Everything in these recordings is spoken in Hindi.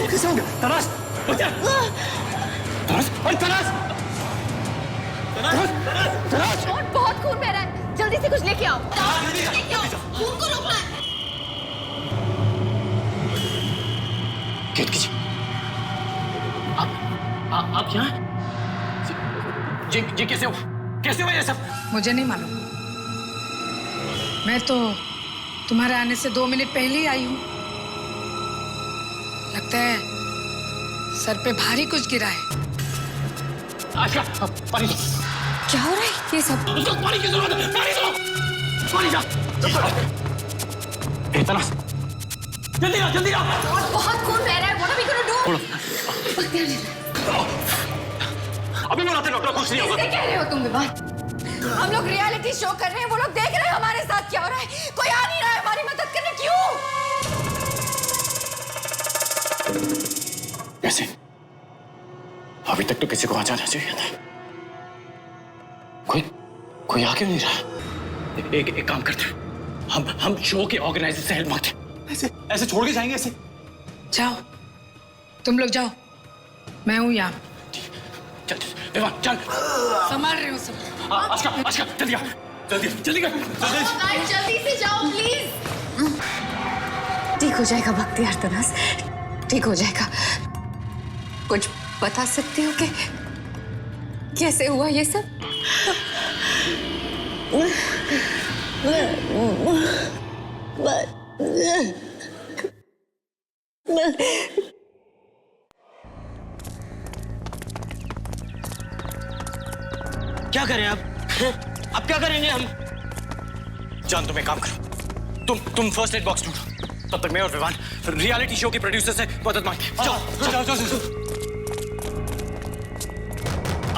कैसे हो गया? तराश, तराश, ओए तराश, तराश, तराश। बहुत खून बह रहा है, जल्दी से कुछ लेके आओ। लेके आओ, खून को रोकना है। गेट कीजिए। आप यहाँ? ये कैसे हुआ? कैसे हुआ ये सब? मुझे नहीं मालूम। मैं तो तुम्हारे आने से 2 मिनट पहले ही आई हूँ। लगता है सर पे भारी कुछ गिरा है। आशा, पानी दो। क्या हो रहा है ये सब? उसको पानी की जरूरत है, पानी दो। पानी जा। तराश, जल्दी आओ, जल्दी आओ। बहुत खून बह रहा है। What are we gonna do? अभी बुलाते डॉक्टर, कुछ नहीं होगा। कैसे कह रहे हो तुम विवान? हम लोग रियलिटी शो कर रहे हैं, वो लोग देख रहे हैं हमारे साथ क्या हो रहा है। कोई आ नहीं रहा है हमारी मदद करने, क्यों? कैसे? अभी तक तो किसी को आ जाना चाहिए था। कोई आ क्यों नहीं रहा? एक काम करते हैं, हम शो के ऑर्गेनाइजर से हेल्प मांगते हैं। ऐसे छोड़ के जाएंगे ऐसे? जाओ, तुम लोग जाओ, मैं हूँ यहाँ। चल विवान, चल। संभाल रही हूँ सब। आशा, आशा, जल्दी आ, जल्दी, जल्दी कर, जल्दी। जल्दी से जाओ प्लीज। ठीक हो जाएगा बख्तियार तनास, ठीक हो जाएगा। कुछ बता सकती हो कि कैसे हुआ ये सब? क्या करें अब क्या करेंगे हम? जान, तुम एक काम करो, तुम फर्स्ट एड बॉक्स ढूंढो, तब तक मैं और विवान रियलिटी शो के प्रोड्यूसर से मदद मांगते हैं। जाओ।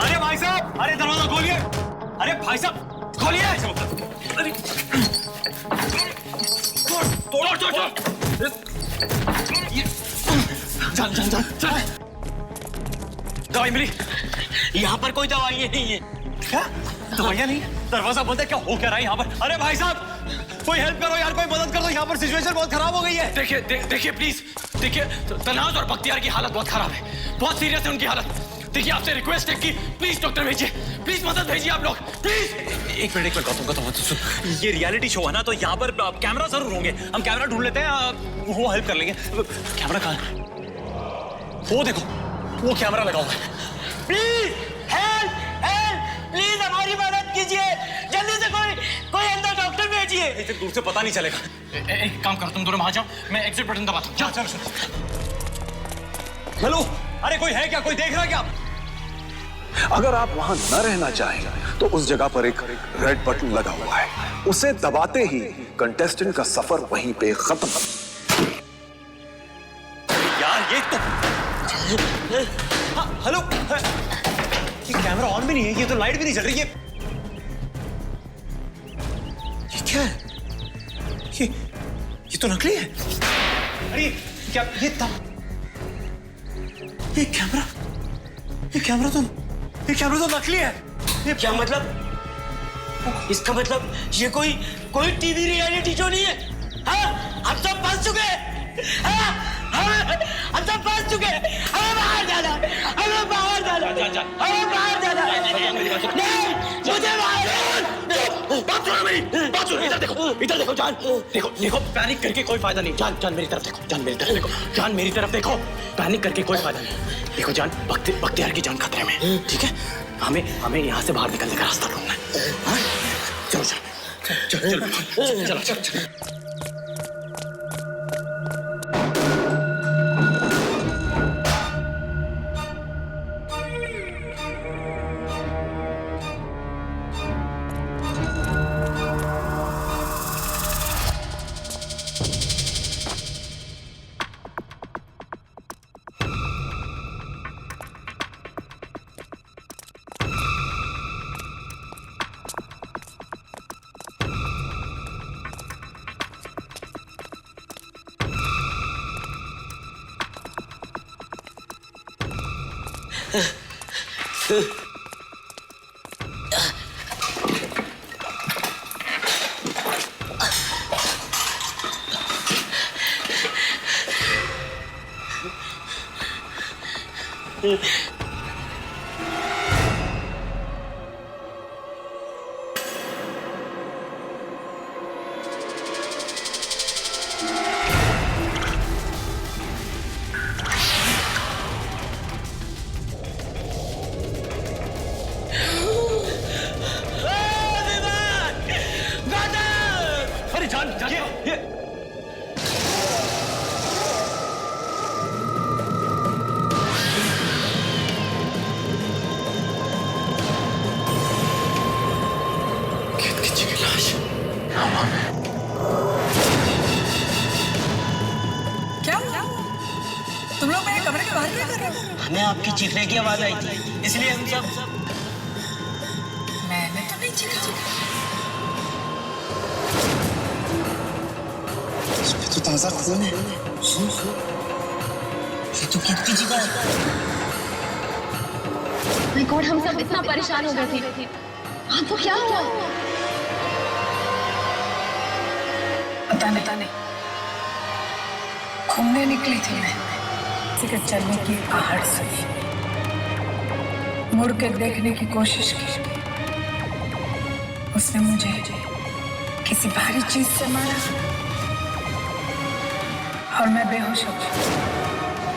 अरे भाई साहब, अरे दरवाजा खोलिए। अरे भाई साहब, खोलिए। अरे तोड़। जान। दवाई मिली? यहाँ पर कोई दवाई नहीं है। क्या दवाइयाँ नहीं? दरवाजा बंद है, क्या हो क्या रहा है यहाँ पर? अरे भाई साहब, कोई हेल्प करो यार, कोई मदद कर दो, यहाँ पर सिचुएशन बहुत खराब हो गई है। देखिए प्लीज, देखिए तनाज और बख्तियार की हालत बहुत खराब है, बहुत सीरियस है उनकी हालत। देखिए आपसे रिक्वेस्ट है कि प्लीज डॉक्टर भेजिए, प्लीज मदद भेजिए आप लोग, प्लीज। एक मिनट गौतम, सुन, ये रियलिटी शो है ना, तो यहाँ पर कैमरा जरूर होंगे, हम कैमरा ढूंढ लेते हैं, वो हेल्प कर लेंगे। कैमरा कहाँ है? वो देखो, वो कैमरा लगा हुआ है। प्लीज हेल्प, प्लीज हमारी मदद कीजिए, जल्दी से कोई अंदर डॉक्टर भेजिए। इतने दूर से पता नहीं चलेगा। एक काम करो, तुम दोनों वहां जाओ, मैं एग्जिट बटन दबाता हूँ। चलो। हेलो, अरे कोई है क्या? कोई देख रहा क्या? अगर आप वहां न रहना चाहें तो उस जगह पर एक रेड बटन लगा हुआ है, उसे दबाते ही कंटेस्टेंट का सफर वहीं पे खत्म। यार ये तो हेलो, ये कैमरा ऑन भी नहीं है, ये तो लाइट भी नहीं चल रही है। ये क्या है? ये तो नकली है। अरे क्या ये कैमरा तो नकली है। ये क्या मतलब? इसका मतलब ये कोई टीवी रियलिटी शो नहीं है। हाँ, हम सब फंस चुके हैं। हम सब फंस चुके हैं। हमें बाहर जाना। नहीं, मुझे बात सुनो, इधर देखो जान, देखो पैनिक करके कोई फायदा नहीं। जान मेरी तरफ देखो, जान मेरी तरफ देखो, पैनिक करके कोई फायदा नहीं। देखो जान, बख्तियार की जान खतरे में, ठीक है? हमें यहाँ से बाहर निकलने का रास्ता ढूंढना है। चलो। अरे जान जान ये किसी की लाश हवा में। क्या हुआ? तुम लोग मेरे कमरे के बाहर क्या कर रहे हो? हमें आपकी चीखने की आवाज आई थी, इसलिए हम सब मैंने तो नहीं चीखा। इसमें तो ताजा खून है। ये तो किट की चीखा है। माय गॉड, हम सब इतना परेशान हो गए थे। आपको क्या हुआ? पता नहीं। घूमने निकली थी मैं, किसी के चलने की आहट सुनी, मुड़ के देखने की कोशिश की। उसने मुझे किसी भारी चीज से मारा और मैं बेहोश हो गई।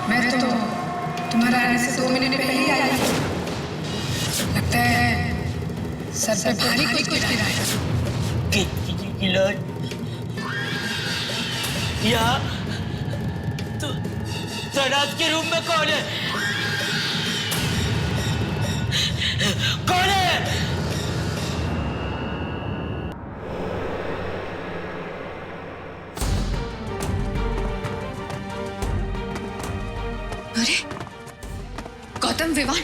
मैं तो तुम्हारे आने से 2 मिनट पहले ही आई। लगता है सर पे भारी कुछ गिरा है। किलर यहाँ तो सराज के रूम में कौन है? कौन है? अरे गौतम, विवान,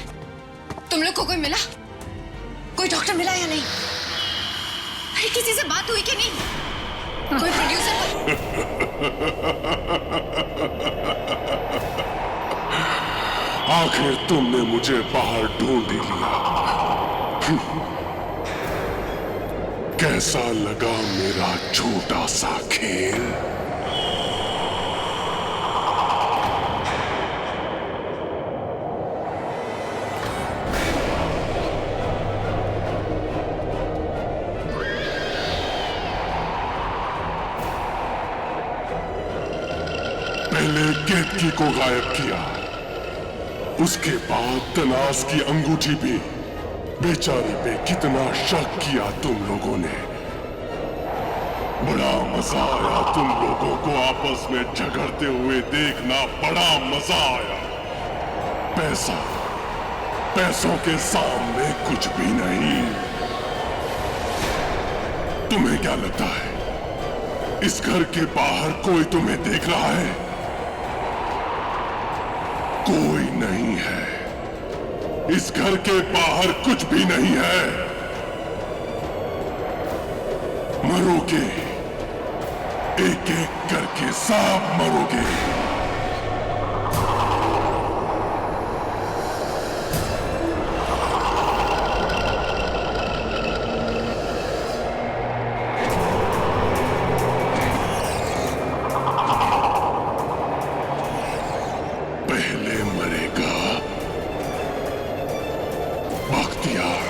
तुम लोग को कोई मिला? कोई डॉक्टर मिला या नहीं? अरे किसी से बात हुई कि नहीं? कोई प्रोड्यूसर? आखिर तुमने मुझे बाहर ढूंढ ही लिया। कैसा लगा मेरा छोटा सा खेल? पहले केतकी को गायब किया, उसके बाद तनास की अंगूठी भी। बेचारी पे कितना शक किया तुम लोगों ने। बड़ा मजा आया तुम लोगों को आपस में झगड़ते हुए देखना, बड़ा मजा आया। पैसों के सामने कुछ भी नहीं। तुम्हें क्या लगता है इस घर के बाहर कोई तुम्हें देख रहा है? कोई नहीं है। इस घर के बाहर कुछ भी नहीं है। मरोगे, एक एक करके सब मरोगे। पहले मरेगा बख्तियार।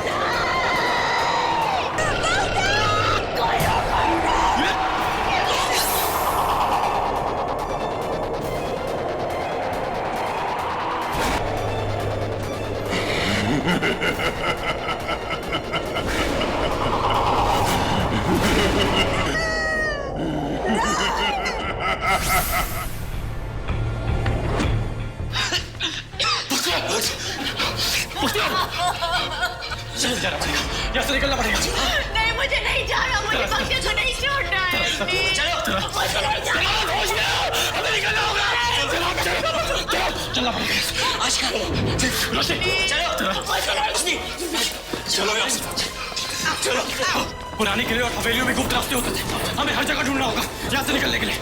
जाना पड़ेगा, यहाँ से निकलना पड़ेगा। नहीं, मुझे नहीं जाना, मुझे बख्तियार को नहीं छोड़ना है। चलो, मुझे नहीं जाना। हमें निकलना होगा। चलना पड़ेगा। चलो यहाँ से। चलो। पुराने किले और हवेलियों में गुप्त रास्ते होते थे, हमें हर जगह ढूंढना होगा यहाँ से निकलने के लिए।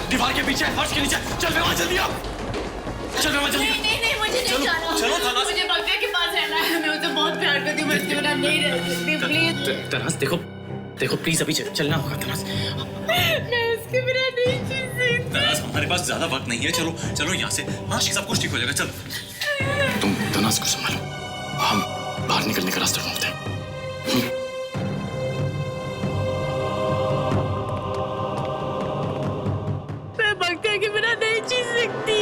दीवार के पीछे, फर्श के नीचे। चल विवान, जल्दी आओ। चल विवान, जल्दी। नहीं, मुझे नहीं जाना। चलो थाना। मुझे बख्तियार के पास रहना है। मैं उसे बहुत प्यार करती हूँ, मैं उसके बिना नहीं रह सकती। प्लीज तनास, देखो प्लीज, अभी चलना होगा तनास। मैं उसके बिना नहीं जी सकती। तनास, हमारे पास ज्यादा वक्त नहीं है। चलो यहाँ से। हाँ, सब कुछ ठीक हो जाएगा। चलो। तनाज को संभालो, हम बाहर निकलने का रास्ता ढूंढते हैं। मैं बंका के बिना नहीं जी सकती।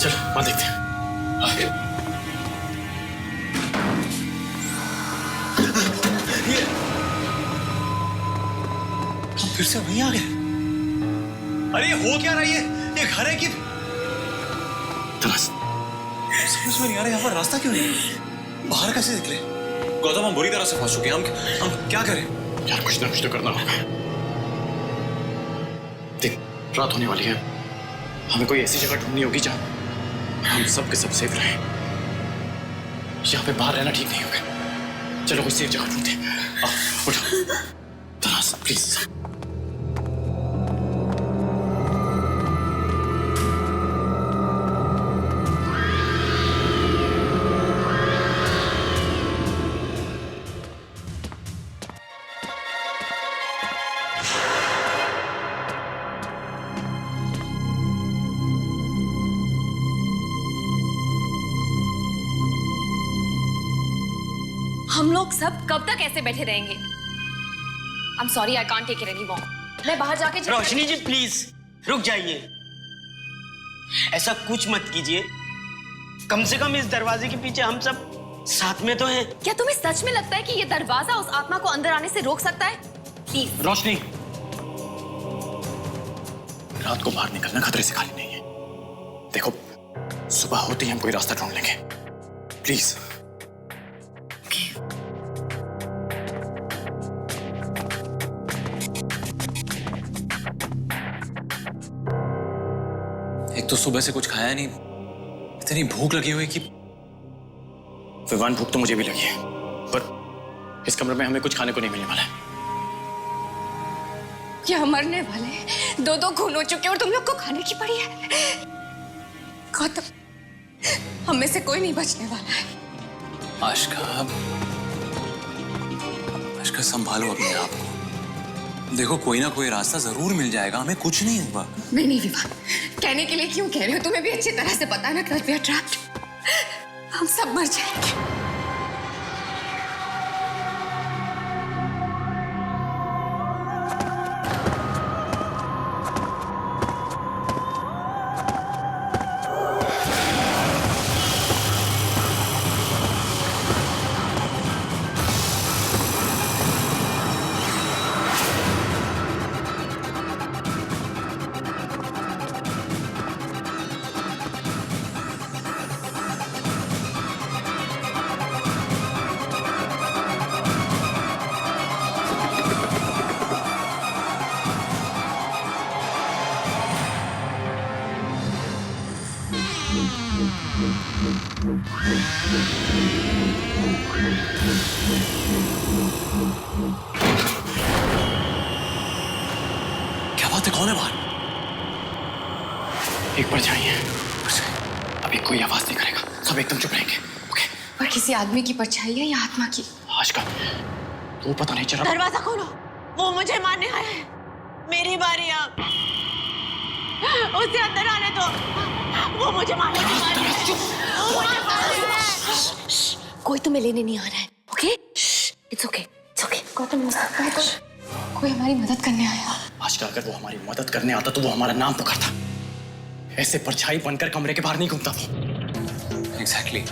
चलो वहां देखते हैं। हम फिर से वहीं आ गए। अरे ये हो क्या रहा है? ये घर है कि तलाश? समझ में नहीं आ रहा, यहाँ पर रास्ता क्यों नहीं? बाहर कैसे निकले? गौतम, हम बुरी तरह से फंस चुके हैं। हम क्या करें? यार कुछ ना कुछ तो करना होगा। देख, रात होने वाली है, हमें कोई ऐसी जगह ढूंढनी होगी जहाँ हम सब के सब सेफ रहें। यहाँ पे बाहर रहना ठीक नहीं होगा। चलो कोई सेफ जगह ढूंढते हैं। उठो तलाश, प्लीज। हम लोग सब कब तक ऐसे बैठे रहेंगे? I'm sorry, I can't take it anymore. मैं बाहर जाके रोशनी जी प्लीज रुक जाइए, ऐसा कुछ मत कीजिए। कम से कम इस दरवाजे के पीछे हम सब साथ में तो हैं। क्या तुम्हें सच में लगता है कि ये दरवाजा उस आत्मा को अंदर आने से रोक सकता है? प्लीज रोशनी, रात को बाहर निकलना खतरे से खाली नहीं है। देखो, सुबह होते ही हम कोई रास्ता ढूंढ लेंगे। प्लीज। एक तो सुबह से कुछ खाया नहीं, इतनी भूख लगी हुई कि विवान, भूख तो मुझे भी लगी है, पर इस कमरे में हमें कुछ खाने को नहीं मिलने वाला है। क्या मरने वाले? दो खून हो चुके और तुम लोग को खाने की पड़ी है। गौतम, हम में से कोई नहीं बचने वाला है। आशका संभालो अपने आप को। देखो, कोई ना कोई रास्ता जरूर मिल जाएगा, हमें कुछ नहीं होगा। नहीं विवान, कहने के लिए क्यों कह रहे हो? तुम्हें भी अच्छी तरह से पता है ना that we are trapped। हम सब मर जाएंगे। क्या बात है? कौन है बाहर? एक बार जाइए, अभी कोई आवाज नहीं करेगा, सब एकदम चुप रहेंगे। ओके? पर किसी आदमी की परछाई है या आत्मा की? आशका, वो पता नहीं चला। दरवाजा खोलो, वो मुझे मारने आया है। मेरी बारी अब, उसे अंदर आने दो। वो मुझे मारने की बारी है। कोई तुम्हें लेने नहीं आ रहा है। Okay? It's okay, it's okay. Gautam, हो सकता है कोई हमारी मदद करने आया। आशका, अगर वो हमारी मदद करने आता तो वो हमारा नाम पुकारता। ऐसे परछाई बनकर कमरे के बाहर नहीं घूमता वो। एग्जैक्टली।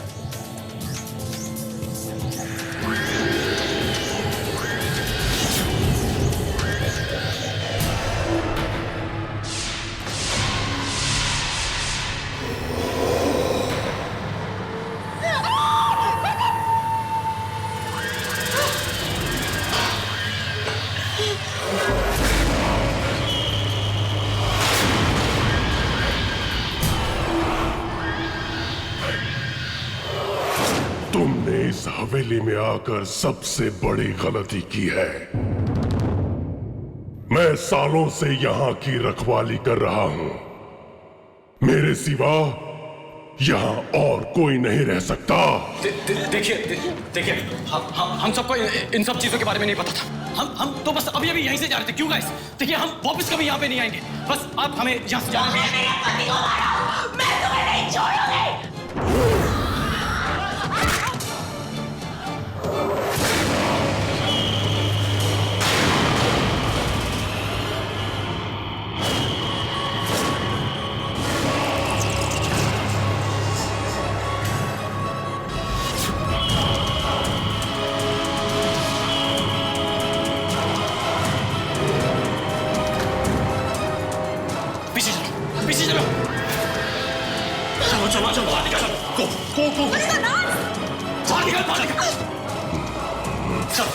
तुमने इस हवेली में आकर सबसे बड़ी गलती की है। मैं सालों से यहां की रखवाली कर रहा हूं। मेरे सिवा यहां और कोई नहीं रह सकता। देखिए हम सबको इन सब चीजों के बारे में नहीं पता था। हम तो बस अभी यहीं से जा रहे थे। क्यों गाइस? देखिए हम वापस कभी यहाँ पे नहीं आएंगे। बस आप हमें यहाँ से जाने दीजिए। मैं तुम्हें नहीं छोड़ूंगी। पीछे चलो। चलो बाहर निकल। गो। बाहर निकल। चलो।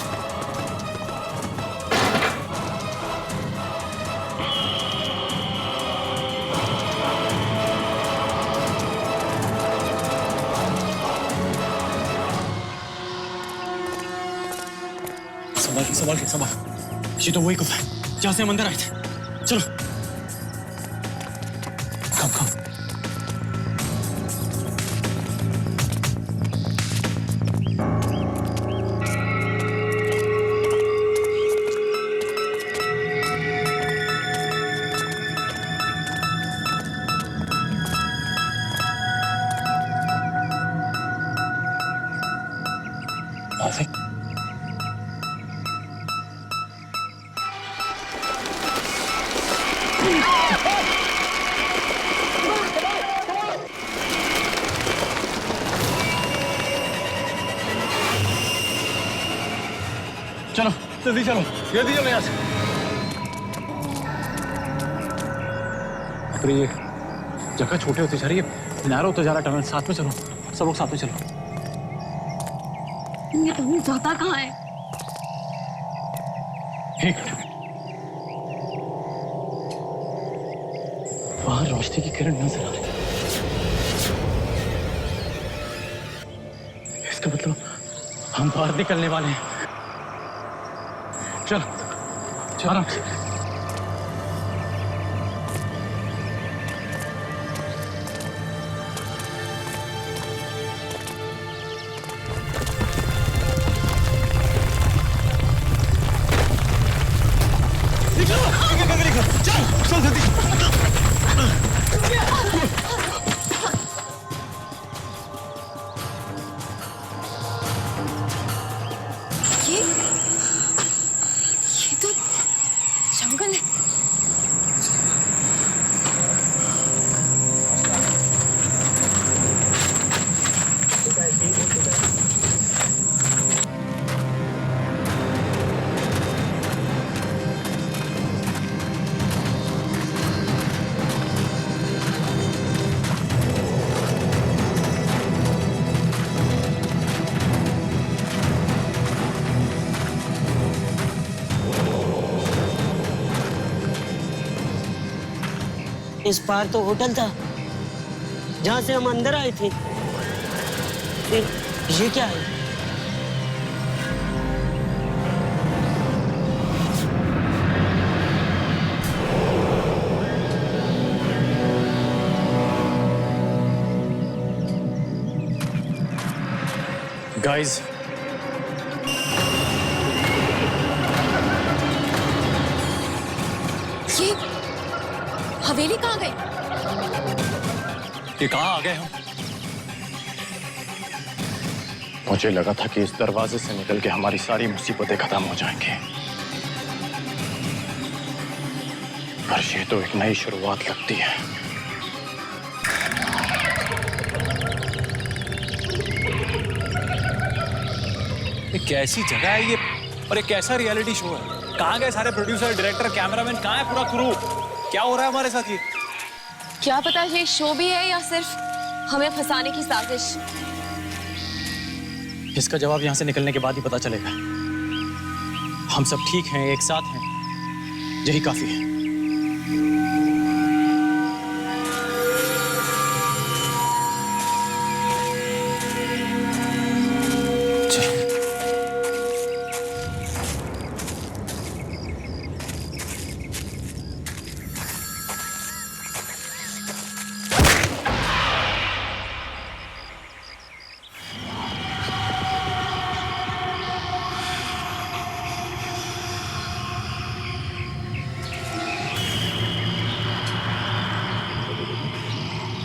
संभाल। ये तो वही गुफा है जहां से हम अंदर आए थे। चलो। Come. Perfect. चलो जल्दी चलो यहाँ से। अरे ये जगह छोटे होते जा रही है, नैरो होते जा रहा टनल। साथ में चलो, सब लोग साथ में चलो। ये तुम जाता कहाँ है? एक मिनट। बाहर रोशनी की किरण नजर आ रही है। इसका मतलब हम बाहर निकलने वाले हैं। चलो आराम से। चल जल्दी। ये तो जंगल है। इस पार तो होटल था जहां से हम अंदर आए थे। फिर ये क्या है? गाइस, ये हवेली कहाँ गई? ये कहाँ आ गए हम? मुझे लगा था कि इस दरवाजे से निकल के हमारी सारी मुसीबतें खत्म हो जाएंगी, पर ये तो एक नई शुरुआत लगती है। कैसी जगह है ये और ये कैसा रियलिटी शो है? कहाँ गए सारे प्रोड्यूसर, डायरेक्टर, कैमरामैन? कहाँ है पूरा क्रू? क्या हो रहा है हमारे साथ ये? क्या पता ये शो भी है या सिर्फ हमें फंसाने की साजिश। इसका जवाब यहाँ से निकलने के बाद ही पता चलेगा। हम सब ठीक हैं, एक साथ हैं, यही काफी है।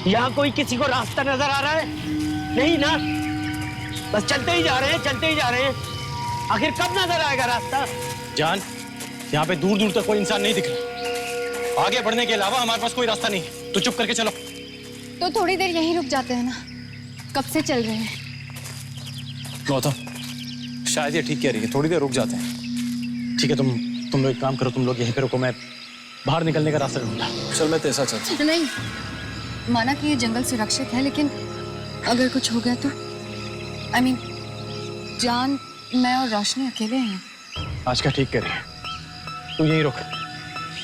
यहाँ कोई किसी को रास्ता नजर आ रहा है? नहीं ना, बस चलते ही जा रहे हैं, चलते ही जा रहे हैं। आखिर कब नजर आएगा रास्ता? जान, यहाँ पे दूर दूर तक कोई इंसान नहीं दिख रहा। आगे बढ़ने के अलावा हमारे पास कोई रास्ता नहीं है, तो चुप करके चलो। तो थोड़ी देर यहीं रुक जाते हैं ना, कब से चल रहे हैं। गौतम, शायद ये ठीक कह रही है, थोड़ी देर रुक जाते हैं। ठीक है, तुम लोग एक काम करो, तुम लोग यहीं पे रुको, मैं बाहर निकलने का रास्ता ढूंढता। चल मैं तेरे साथ चलता हूं। नहीं, माना कि ये जंगल सुरक्षित है, लेकिन अगर कुछ हो गया तो I mean, जान, मैं और रोशनी अकेले हैं। आज का ठीक कह रही है, तू यहीं रुक,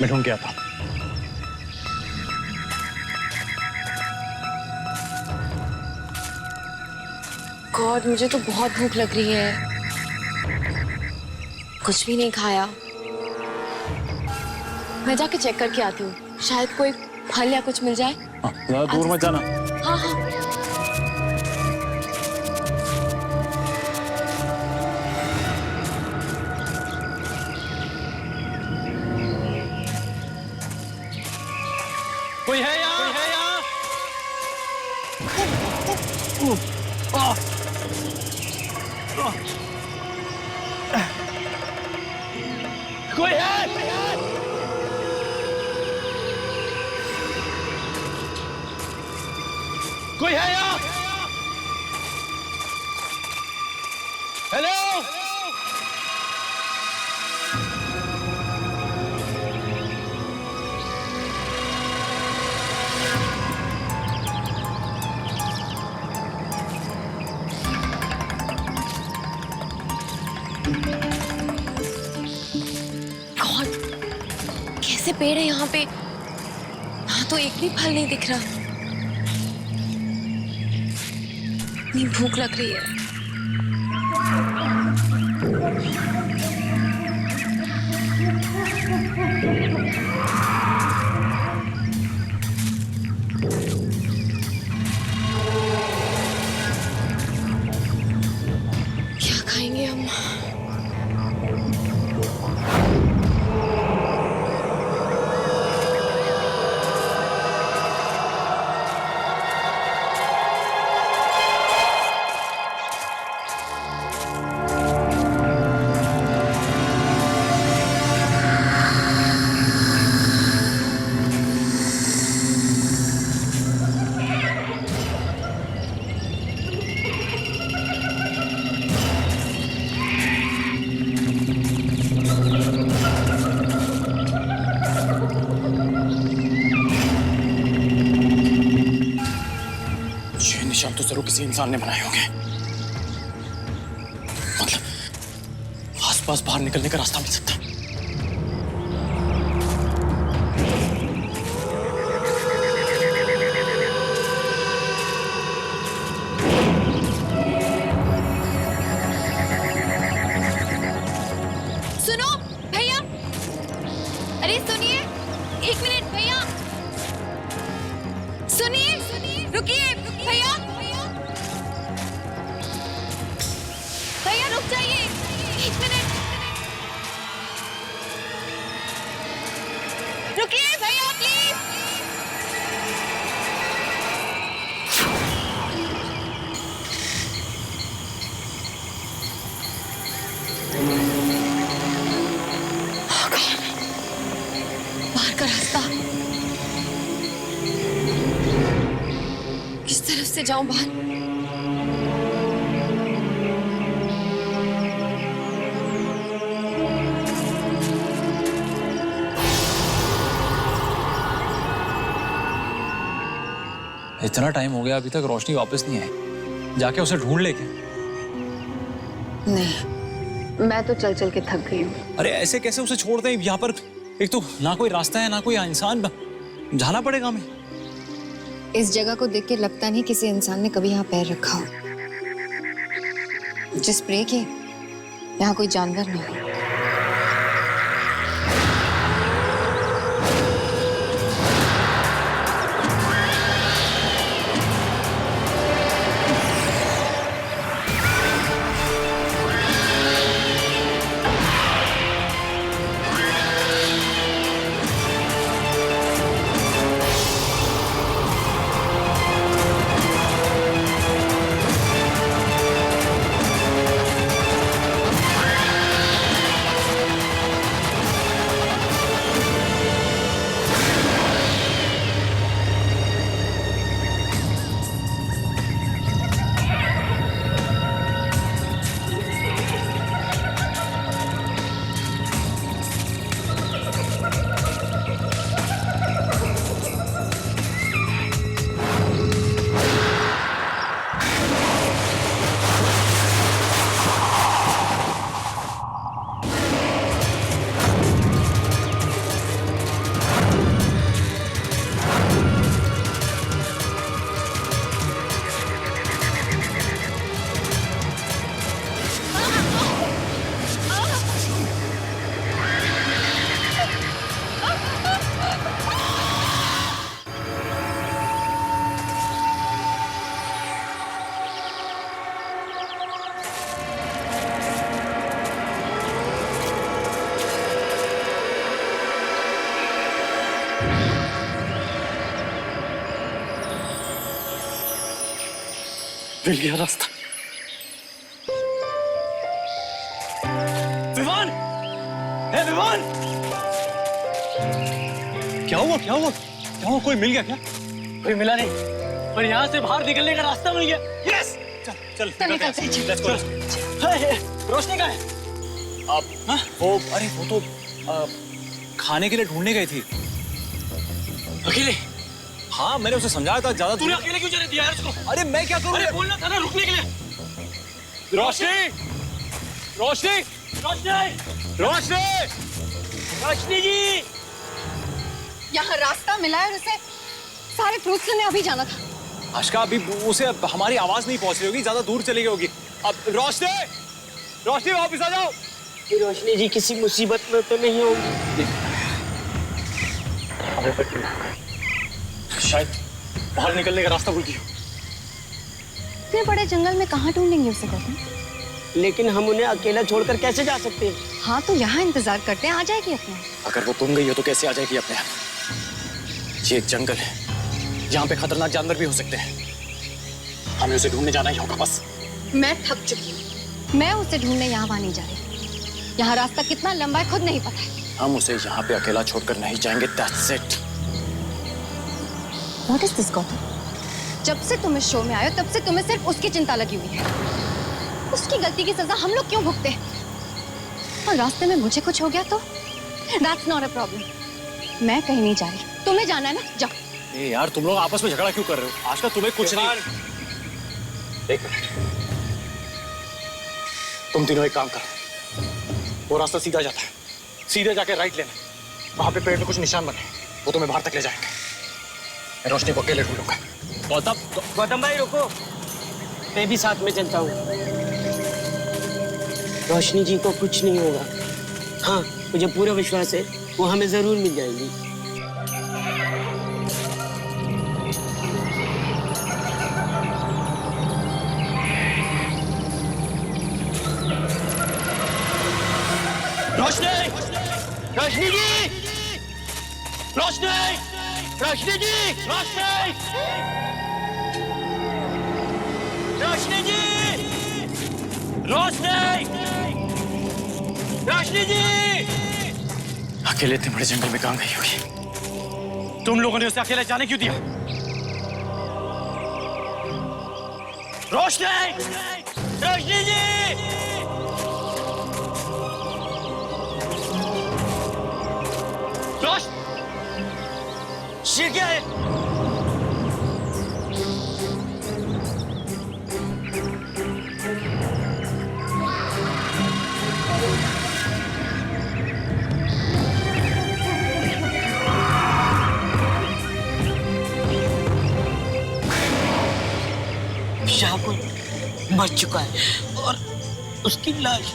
मैं ढूंढ के आता हूं। गॉड, मुझे तो बहुत भूख लग रही है, कुछ भी नहीं खाया। मैं जाके चेक करके आती हूँ, शायद कोई फल या कुछ मिल जाए। ज़्यादा दूर मत जाना। हाँ हाँ। कोई है यहाँ? कोई है यहाँ? कोई है? कोई है यहाँ? हेलो? गॉड, कैसे पेड़ है यहाँ पे? यहाँ तो एक भी फल नहीं दिख रहा। इतनी भूख लग रही है। क्या खाएंगे हम? निशान तो जरूर किसी इंसान ने बनाए होंगे। मतलब आसपास बाहर निकलने का रास्ता मिल सकता है। सुनो भैया, अरे सुनिए, एक मिनट भैया, सुनिए, रुकिए भैया, भैया रुक जाइए, एक मिनट, रुकिए भैया प्लीज। बाहर का रास्ता, किस तरफ से जाऊं बाहर? इतना टाइम हो गया अभी तक रोशनी वापस नहीं आई। जाके उसे ढूंढ ले क्या? नहीं, मैं तो चल चल के थक गई हूँ। अरे ऐसे कैसे उसे छोड़ दें यहाँ पर? एक तो ना कोई रास्ता है ना कोई इंसान, जाना पड़ेगा हमें। इस जगह को देख के लगता नहीं किसी इंसान ने कभी यहाँ पैर रखा हो। जिस प्रे के यहाँ कोई जानवर नहीं। मिल गया रास्ता। विवान! हे विवान! क्या हुआ क्या हुआ क्या हुआ? कोई मिल गया क्या? कोई मिला नहीं, पर यहाँ से बाहर निकलने का रास्ता मिल गया। यस! चल चल निकलते हैं, चल। Let's go. रोशनी कहाँ है? हाँ? अरे वो तो खाने के लिए ढूंढने गई थी। अकेले? हाँ, मैंने उसे समझाया था ज्यादा। तूने अकेले क्यों जाने दिया यार उसको? अरे मैं क्या करूँ? अरे बोलना था ना रुकने के लिए। रोशनी! रोशनी! रोशनी! रोशनी! रोशनी जी! यहाँ रास्ता मिला है और उसे सारे फ्रूट्स लेने अभी जाना था। आशका, अभी उसे हमारी आवाज नहीं पहुंच रही होगी, ज्यादा दूर चली गई होगी। अब रोशनी! रोशनी वापस आ जाओ। रोशनी जी किसी मुसीबत में तो नहीं होगी? शायद बाहर निकलने का रास्ता भूल गई। इतने बड़े जंगल में कहाँ ढूंढेंगे उसे गौतम? लेकिन हम उन्हें अकेला छोड़कर कैसे जा सकते हैं? हाँ तो यहाँ इंतजार करते हैं, आ जाएगी अपने। अगर वो गुम गई हो तो कैसे आ जाएगी अपने आप? ये एक जंगल है, यहाँ पे खतरनाक जानवर भी हो सकते हैं। हमें उसे ढूंढने जाना ही होगा बस। मैं थक चुकी हूँ, मैं उसे ढूंढने यहाँ वहाँ नहीं जा रही। यहाँ रास्ता कितना लंबा है खुद नहीं पता है। हम उसे यहाँ पे अकेला छोड़कर नहीं जाएंगे। That's it. What is this, Gautam? जब से तुम इस शो में आए हो तब से तुम्हें सिर्फ उसकी चिंता लगी हुई है। उसकी गलती की सजा हम लोग क्यों भुगते? और रास्ते में मुझे कुछ हो गया तो? That's not a problem. मैं कहीं नहीं जा रही, तुम्हें जाना है ना, जाओ। ए यार, तुम लोग आपस में झगड़ा क्यों कर रहे हो? आजकल तुम्हें कुछ नहीं। एक मिनट, तुम तीनों एक काम करो, वो रास्ता सीधा जाता है, सीधे जाके राइट लेना, वहां पे पेड़ पे कुछ निशान बने, वो तुम्हें बाहर तक ले जाएंगे। मैं रोशनी को अकेले ढूंढूंगा। गौतम भाई रुको, मैं भी साथ में चलता हूँ। रोशनी जी को कुछ नहीं होगा। हाँ, मुझे पूरा विश्वास है वो हमें जरूर मिल जाएगी। रोशनी! रोशनी जी! रोशनी! रोशनी जी! रोशनी! रोशनी जी! रोशनी! रोशनी जी! अकेले इतने बड़े जंगल में कहाँ गई होगी? तुम लोगों ने उसे अकेले जाने क्यों दिया? रोशनी! रोशनी जी! ये क्या है? यहाँ कोई मर चुका है और उसकी लाश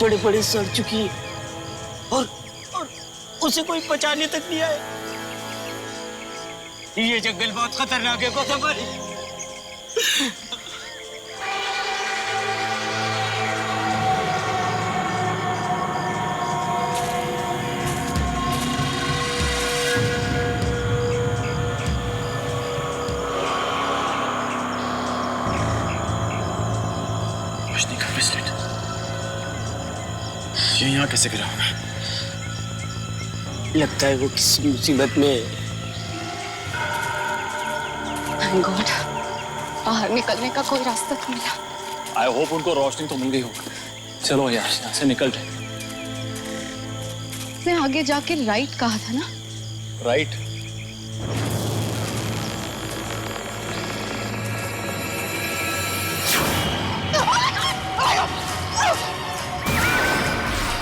बड़े बड़े सड़ चुकी है और उसे कोई बचाने तक नहीं आया। ये जंगल बहुत खतरनाक है गौतम भाई। रोशनी का ब्रेसलेट ये यहाँ कैसे गिरा होगा? लगता है वो किसी मुसीबत में है। Thank God, बाहर निकलने का कोई रास्ता तो मिला। आई होप उनको रोशनी तो मिल गई होगी। चलो यार यहाँ से निकलते हैं। उसने आगे जाके राइट कहा था ना? राइट।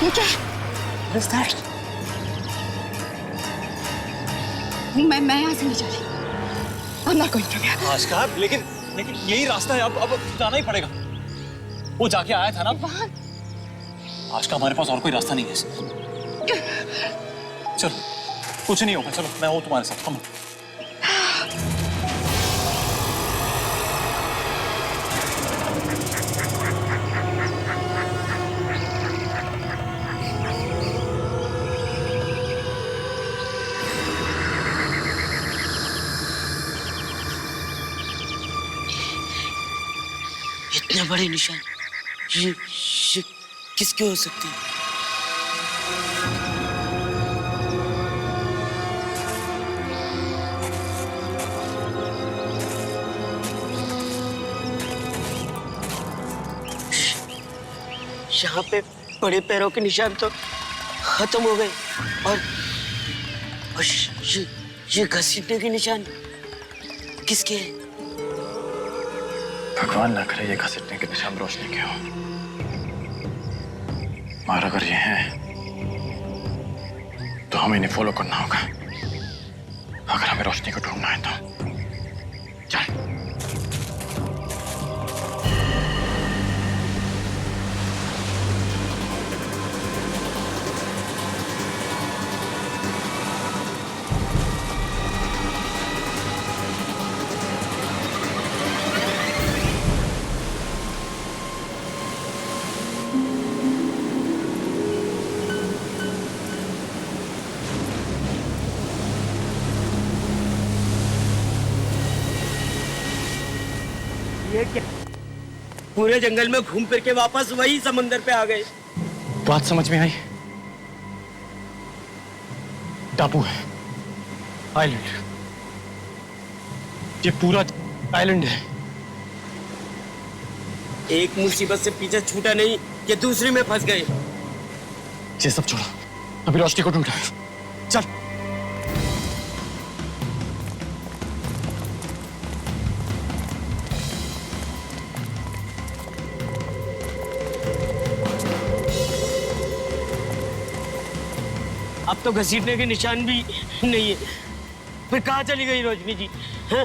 ये क्या है? What is that? मैं यहाँ से नहीं जा रही। I'm not going to get. Aska, लेकिन यही रास्ता है। अब जाना ही पड़ेगा। वो जाके आया था ना वहाँ। आस्का, हमारे पास और कोई रास्ता नहीं है। चलो, कुछ नहीं होगा। चलो, मैं हूँ तुम्हारे साथ। कम। इतने बड़े निशान ये किसके हो सकते हैं? यहाँ पे बड़े पैरों के निशान तो खत्म हो गए और ये घसीटने के निशान किसके हैं? भगवान ना करे ये घसीटने के निशान रोशनी के हो। और अगर ये हैं तो हमें इन्हें फॉलो करना होगा अगर हमें रोशनी को ढूंढना है तो। चल। ये क्या? पूरे जंगल में घूम फिर के वापस वही समंदर पे आ गए। बात समझ में आई? टापू है, आइलैंड। ये पूरा आइलैंड है। एक मुसीबत से पीछे छूटा नहीं कि दूसरी में फंस गए। ये सब छोड़ो, अभी रोशनी को ढूंढना है। चल। अब तो घसीटने के निशान भी नहीं है। फिर कहाँ चली गई रोशनी जी? हैं?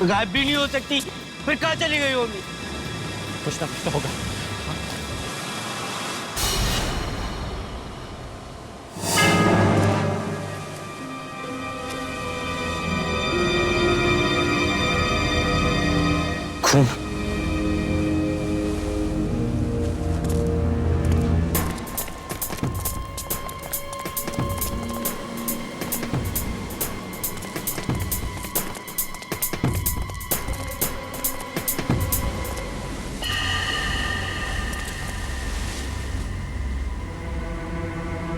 गायब भी नहीं हो सकती। फिर कहाँ चली गई होगी? कुछ ना कुछ तो होगा। खून।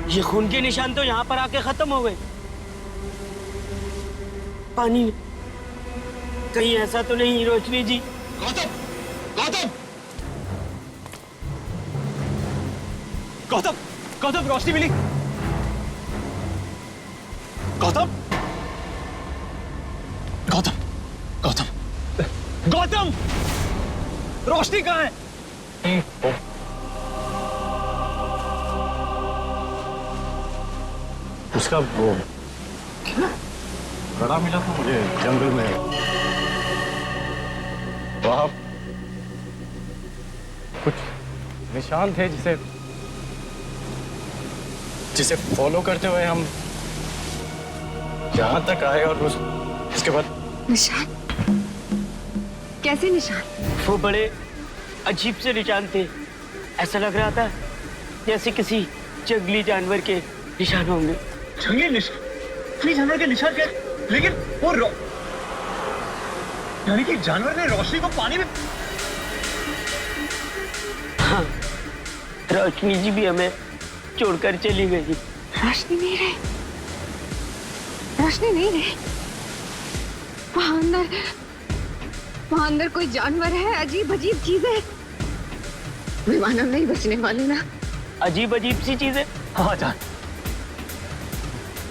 ये खून के निशान तो यहाँ पर आके खत्म हो गए। पानी में कहीं ऐसा तो नहीं रोशनी जी? गौतम, गौतम, गौतम, गौतम, रोशनी मिली। गौतम, गौतम, गौतम, गौतम, रोशनी कहाँ है? उसका वो घड़ा मिला था मुझे जंगल में। वहां कुछ निशान थे जिसे फॉलो करते हुए हम यहां तक आए और उसके बाद निशान? कैसे निशान? वो बड़े अजीब से निशान थे। ऐसा लग रहा था जैसे किसी जंगली जानवर के निशान होंगे। जंगली निशान? जंगली जानवर के निशान क्या? लेकिन वो यानी कि जानवर ने रोशनी को पानी में। हाँ, रोशनी जी भी हमें छोड़कर चली गई। रोशनी नहीं रही, रोशनी नहीं रही। वहां अंदर कोई जानवर है, अजीब अजीब चीजें। वे मानव नहीं बचने वाले ना। अजीब अजीब सी चीजें। हाँ जान,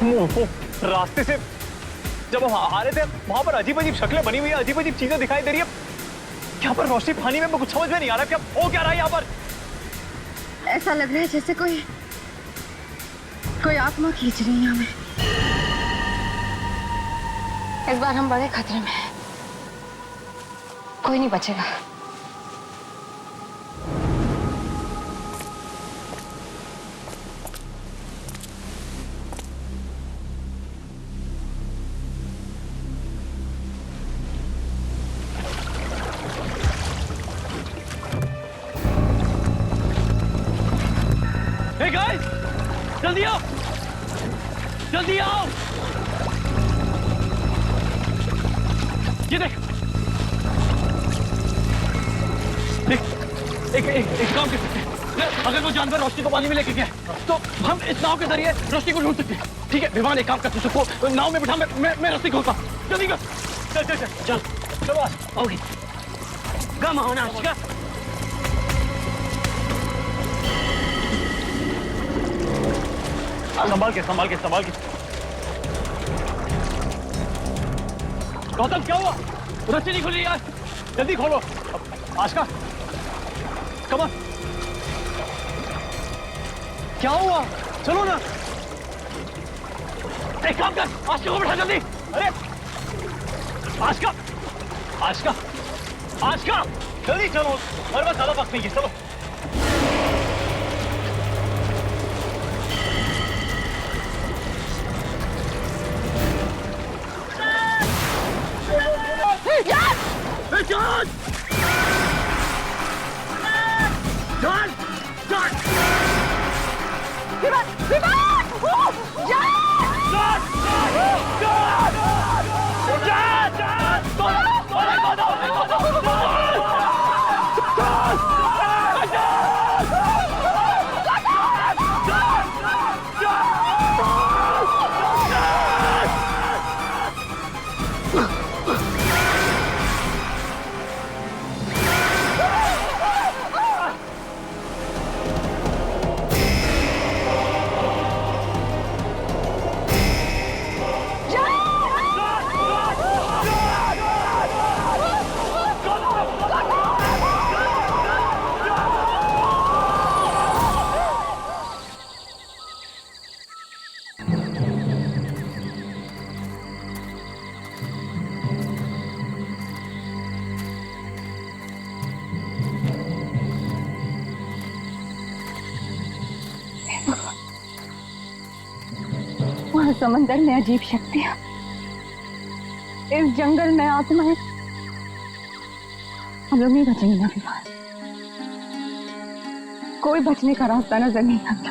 वो रास्ते से जब हम आ रहे थे वहां पर अजीब अजीब शक्लें बनी हुई है, अजीब अजीब चीजें दिखाई दे रही है। यहाँ पर रोशनी पानी में कुछ समझ में नहीं आ रहा क्या हो क्या रहा है यहाँ पर। ऐसा लग रहा है जैसे कोई आत्मा खींच रही है हमें। इस बार हम बड़े खतरे में हैं। कोई नहीं बचेगा। Hey guys, जल्दी आओ, जल्दी आओ। ये देख, एक काम कर सकते हैं। अगर वो जानवर रोशनी को पानी में लेके गया तो हम इस नाव के जरिए रोशनी को ढूंढ सकते हैं। ठीक है विमान, एक काम कर, तुझको नाव में बिठा, मैं रोशनी खोलता हूँ। जल्दी कर, चल चल चल चल चलो। Okay, come on Ashika. संभाल के गौतम क्या हुआ? रस्सी नहीं खुली यार, जल्दी खोलो। Ashika come on. क्या हुआ? चलो ना, एक काम कर, आशिका को बिठा जल्दी। अरे आशिका, आशिका, आशिका जल्दी चलो, हमारे पास ज्यादा वक्त नहीं है। चलो John! John! John! विमान! विमान! John! John! John! John! वहाँ समंदर में अजीब शक्तियां, इस जंगल में आत्माएं। हम लोग नहीं बचेंगे ना विमान। कोई बचने का रास्ता नजर नहीं आता।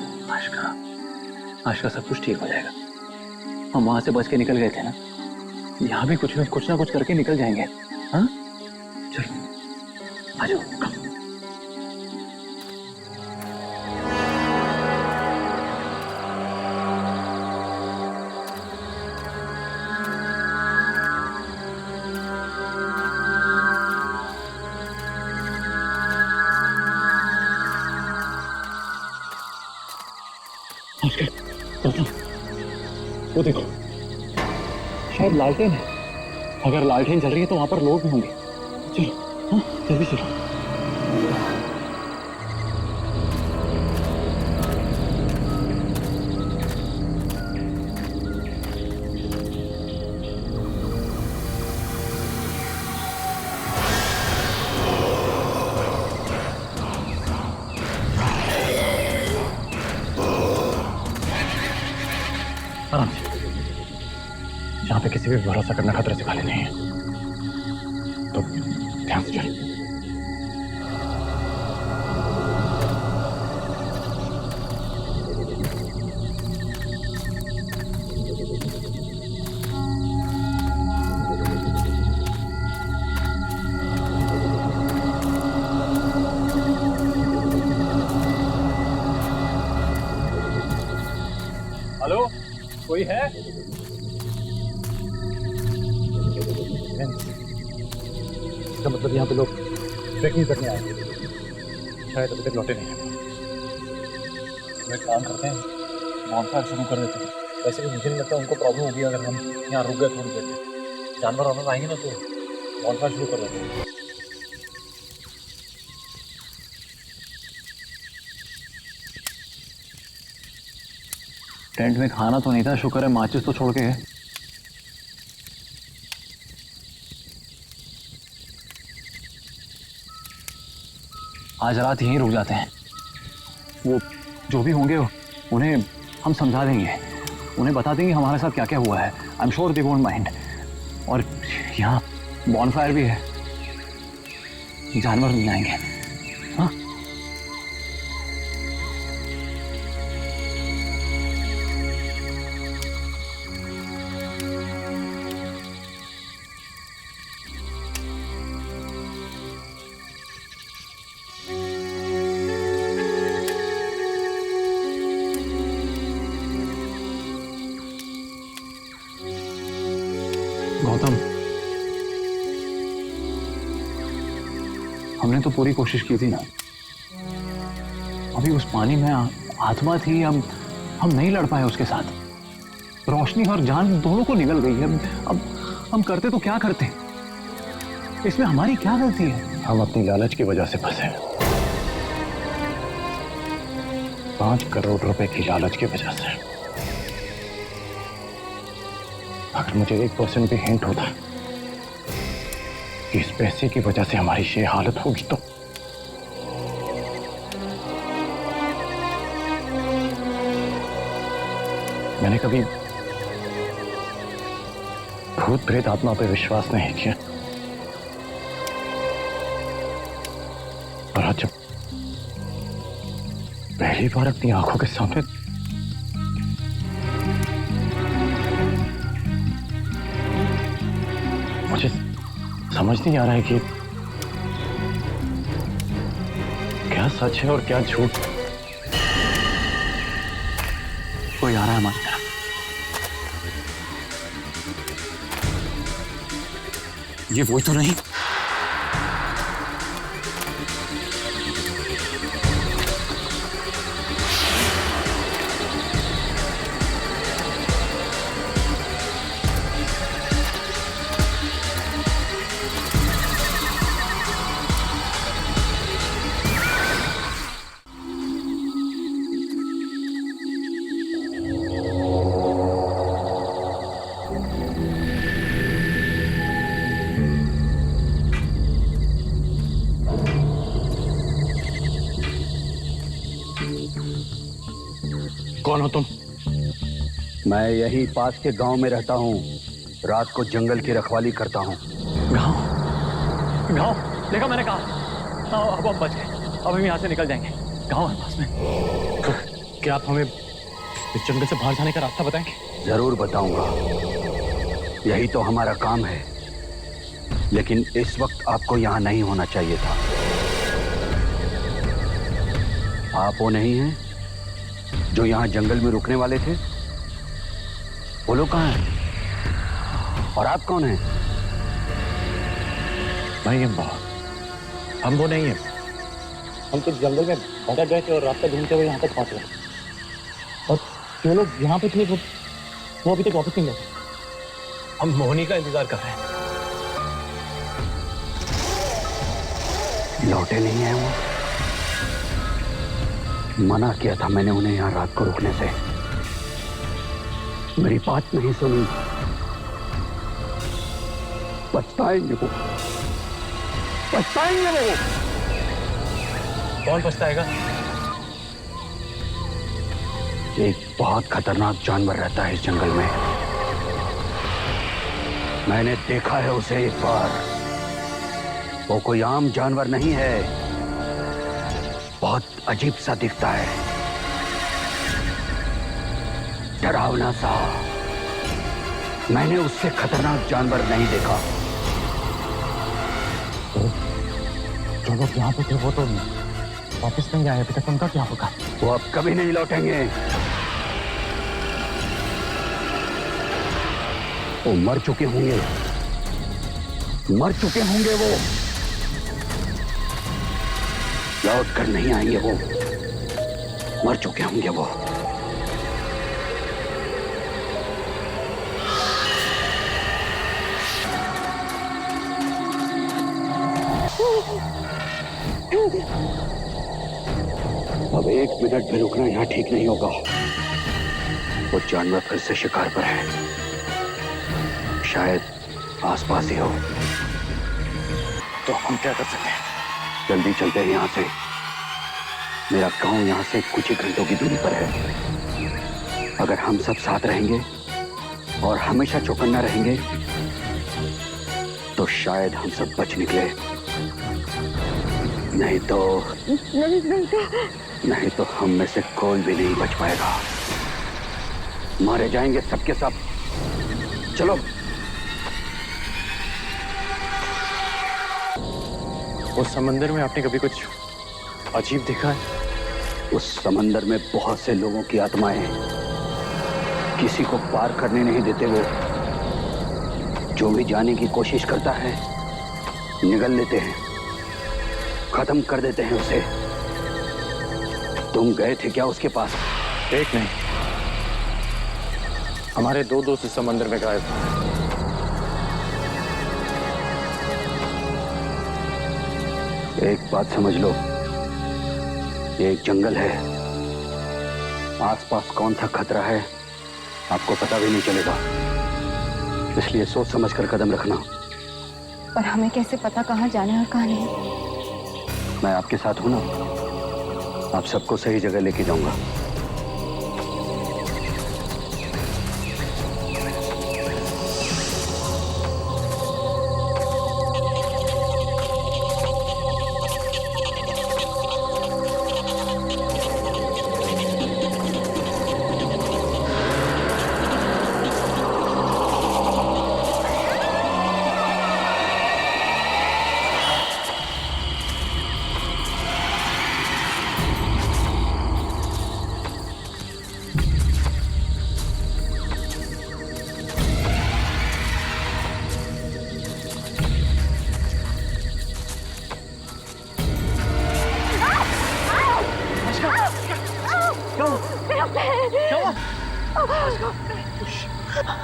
आशिका सब कुछ ठीक हो जाएगा। हम वहां से बच के निकल गए थे ना, यहाँ भी कुछ ना कुछ करके निकल जाएंगे। हाँ चलो आ जाओ। वो देखो, शायद लालटेन है। अगर लालटेन जल रही है तो वहां पर लोग भी होंगे। चलो हाँ जल्दी चलो। किसी पे भरोसा करना खतरे से खाली नहीं है, तो ध्यान से चल। हेलो, कोई है? इसका मतलब यहाँ पे लोग ट्रैकिंग करने आए हैं, शायद अभी तक लौटे नहीं हैं। वे काम करते हैं, बॉनफायर शुरू कर देते हैं। वैसे भी मुझे नहीं लगता उनको प्रॉब्लम होगी अगर हम यहाँ रुक गए थोड़ी देर में। जानवर वानवर आएंगे ना तो बॉनफायर शुरू कर देते हैं। टेंट में खाना तो नहीं था, शुक्र है माचिस तो छोड़ के है। आज रात यहीं रुक जाते हैं। वो जो भी होंगे उन्हें हम समझा देंगे, उन्हें बता देंगे हमारे साथ क्या क्या हुआ है। I am sure they won't mind. और यहाँ बॉनफायर भी है, जानवर नहीं आएंगे। हाँ, गौतम, हमने तो पूरी कोशिश की थी ना। अभी उस पानी में आत्मा थी, हम नहीं लड़ पाए उसके साथ। रोशनी और जान दोनों को निकल गई है। अब हम करते तो क्या करते? इसमें हमारी क्या गलती है? हम अपनी लालच की वजह से फंसे। 5 करोड़ रुपए की लालच की वजह से। अगर मुझे 1% भी हिंट होता कि इस पैसे की वजह से हमारी ये हालत होगी तो मैंने कभी भूत प्रेत आत्मा पर विश्वास नहीं किया, और आज जब पहली बार अपनी आंखों के सामने मुझे समझ नहीं आ रहा है कि क्या सच है और क्या झूठ। कोई आ रहा है हमारी तरफ। ये वही तो नहीं? कौन हो तुम? मैं यही पास के गांव में रहता हूँ। रात को जंगल की रखवाली करता हूँ। गांव देखा मैंने कहा। अब हम बच गए, अब हम यहाँ से निकल जाएंगे। गांव है पास में। तो क्या आप हमें इस जंगल से बाहर जाने का रास्ता बताएंगे? जरूर बताऊंगा, यही तो हमारा काम है। लेकिन इस वक्त आपको यहाँ नहीं होना चाहिए था। आप वो नहीं हैं जो यहाँ जंगल में रुकने वाले थे? वो लोग कहाँ हैं? और आप कौन हैं? नहीं हम वो नहीं है। हम तो जंगल में भटक गए थे और रास्ता ढूंढते हुए यहाँ तक पहुंच गए। और जो लोग यहाँ पे थे वो अभी तक वापस नहीं लौटे। हम मोहनी का इंतजार कर रहे हैं। लौटे नहीं है वो? मना किया था मैंने उन्हें यहाँ रात को रुकने से। मेरी बात नहीं सुनी। पछताएंगे वो, पछताएंगे वो। कौन पछताएगा? एक बहुत खतरनाक जानवर रहता है इस जंगल में। मैंने देखा है उसे एक बार। वो कोई आम जानवर नहीं है, बहुत अजीब सा दिखता है, डरावना सा। मैंने उससे खतरनाक जानवर नहीं देखा। जो लोग यहाँ पे थे वो तो वापस नहीं आए अभी तक, उनका क्या होगा? वो अब कभी नहीं लौटेंगे। वो मर चुके होंगे, मर चुके होंगे। वो लौट कर नहीं आएंगे, वो मर चुके होंगे वो। अब 1 मिनट भी रुकना यहाँ ठीक नहीं होगा। वो जानवर फिर से शिकार पर है, शायद आसपास ही हो। तो हम क्या कर सकते हैं? जल्दी चलते हैं यहाँ से। मेरा गांव यहाँ से कुछ ही घंटों की दूरी पर है। अगर हम सब साथ रहेंगे और हमेशा चौकन्ना रहेंगे तो शायद हम सब बच निकले। नहीं तो हम में से कोई भी नहीं बच पाएगा। मारे जाएंगे सबके सब। चलो। उस समंदर में आपने कभी कुछ अजीब देखा है? उस समंदर में बहुत से लोगों की आत्माएं हैं, किसी को पार करने नहीं देते। वो जो भी जाने की कोशिश करता है निगल लेते हैं, खत्म कर देते हैं उसे। तुम गए थे क्या उसके पास? एक नहीं, हमारे 2 दोस्त इस समंदर में गायब थे। एक बात समझ लो, ये एक जंगल है। आसपास कौन सा खतरा है आपको पता भी नहीं चलेगा, इसलिए सोच समझ कर कदम रखना। पर हमें कैसे पता कहाँ जाना है और कहाँ नहीं? मैं आपके साथ हूं ना, आप सबको सही जगह लेके जाऊंगा।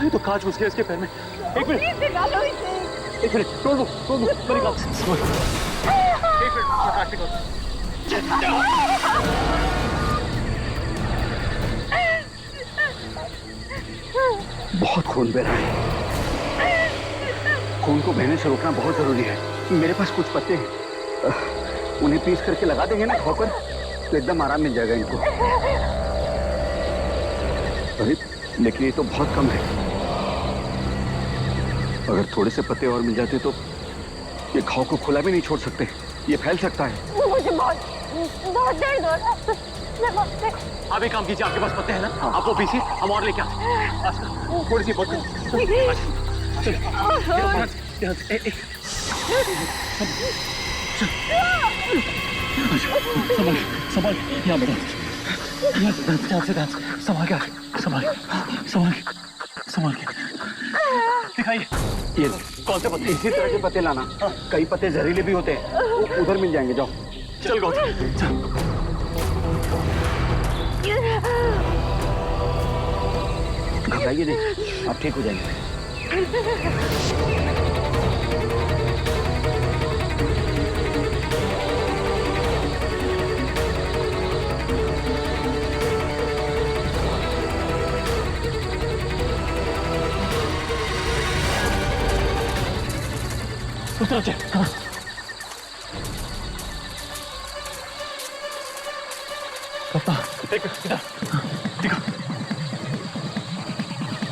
ये तो कांच घुस गया इसके पैर में। एक मिनट, तोड़ दो, मेरी बात सुनो। एक मिनट, मैं काट निकालता हूं। बहुत खून बह रहा है, खून को बहने से रोकना बहुत जरूरी है। मेरे पास कुछ पत्ते हैं, उन्हें पीस करके लगा देंगे ना घाव पर तो एकदम आराम मिल जाएगा इनको। अरे लेकिन ये तो बहुत कम है, अगर थोड़े से पत्ते और मिल जाते तो ये घाव को खुला भी नहीं छोड़ सकते, ये फैल सकता है। मुझे बहुत दर्द हो रहा है। आप एक काम कीजिए, आपके पास पत्ते हैं ना? हाँ। आप वो पीछे, हम और लेके आते। थोड़ी सी बहुत संभाल, यहाँ बैठो, संभाल के दिखाइए। ये कौन से पत्ते? इसी तरह के पत्ते लाना। कई पत्ते जहरीले भी होते हैं, उधर मिल जाएंगे। जाओ। चल गौतम, चल। घबराइए नहीं, आप ठीक हो जाएंगे। उस तरफ से। हाँ। पत्ता देख इधर, देखो।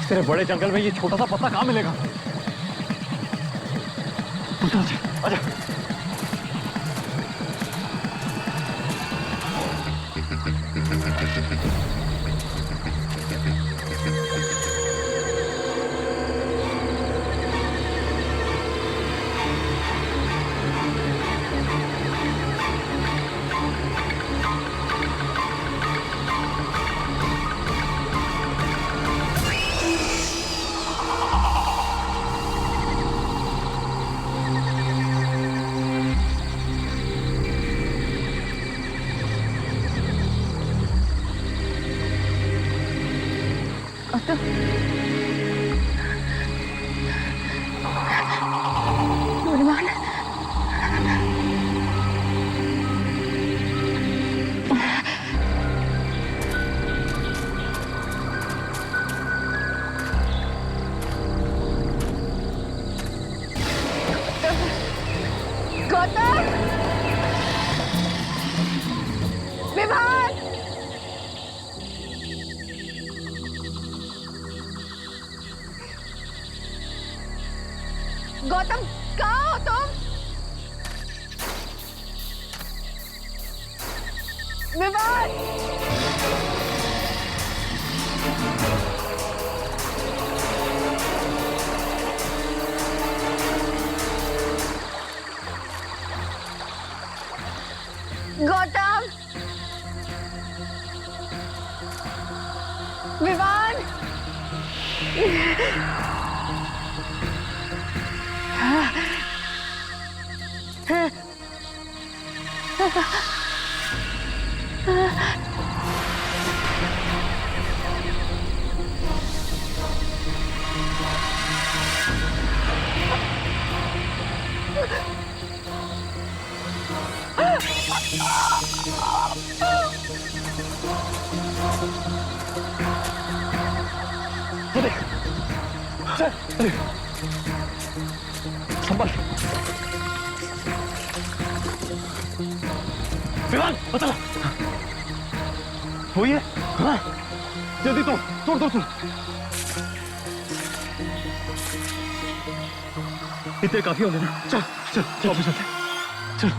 तेरे बड़े जंगल में ये छोटा सा पत्ता कहाँ मिलेगा? आजा। नूरमान, गौतम, विभान, गौतम, कहाँ हो तुम? विभान, गौतम, विभान, संभल। विमान बता। वो ये? हाँ, जल्दी तोड़। इतने काफी होंगे ना? चल वापस चलते। चल।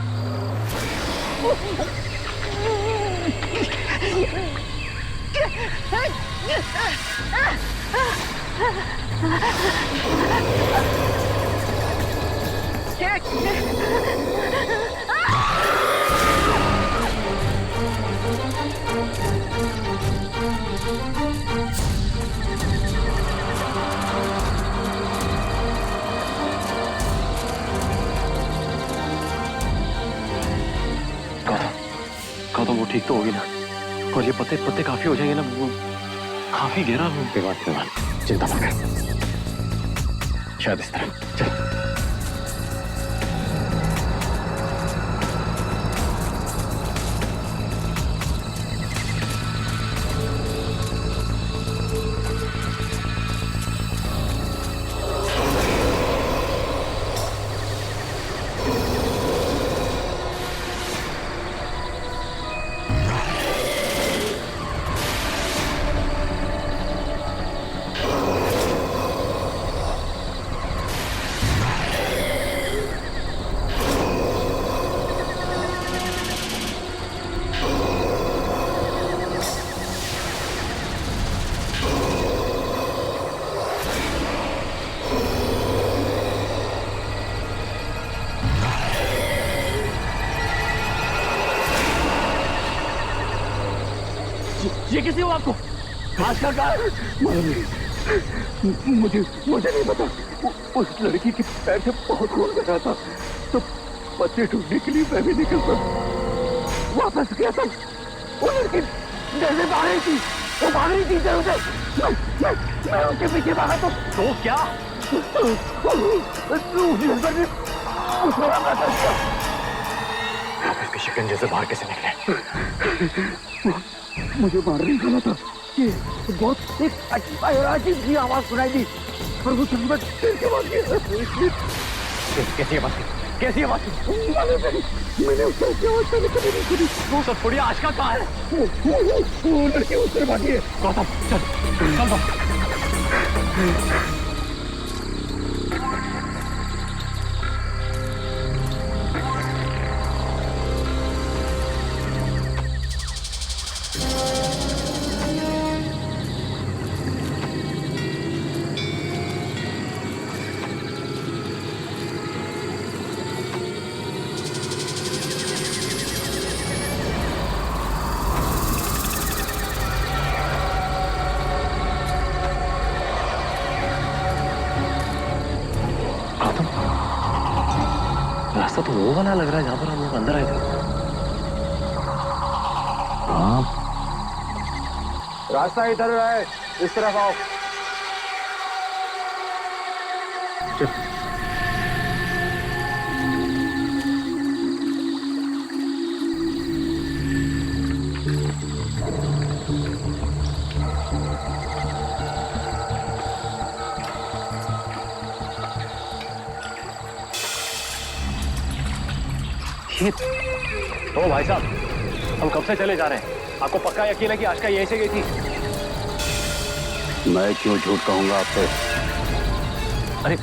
गौतम वो ठीक तो होगी ना? और ये पत्ते काफी हो जाएंगे ना? वो काफी गहरा हो गया। चिंता मत कर, शायद इस तरह। चल। ये किसी हो आपको? आज का मुझे नहीं पता। उस लड़की के पैर से बहुत खून बह रहा था, तो पत्ते ढूंढने के लिए मैं भी निकल पड़ा। वापस गया था, वो लड़की जैसे भाग रही थी, वो भाग रही थी इधर उधर। मैं उसके पीछे भागा तो क्या? इसके शिकंजे से बाहर कैसे निकले? मुझे मार नहीं गया था। ये बहुत एक अजीब सी आवाज सुनाई दी और वो सुन कैसी आवाज थी? कैसी आवाज थी? मैंने उसकी आवाज पहले कभी नहीं सुनी। वो सब थोड़ी आज का कहाँ है? वो लड़की उस तरफ भागी है। गौतम चल। रास्ता तो वो वाला लग रहा है जहां पर हम लोग अंदर आए थे। हाँ, रास्ता इधर है, इस तरफ आओ। ओ भाई साहब, हम कब से चले जा रहे हैं? आपको पक्का यकीन है कि आशका यहीं से गई थी? मैं क्यों झूठ कहूंगा आप पे? अरे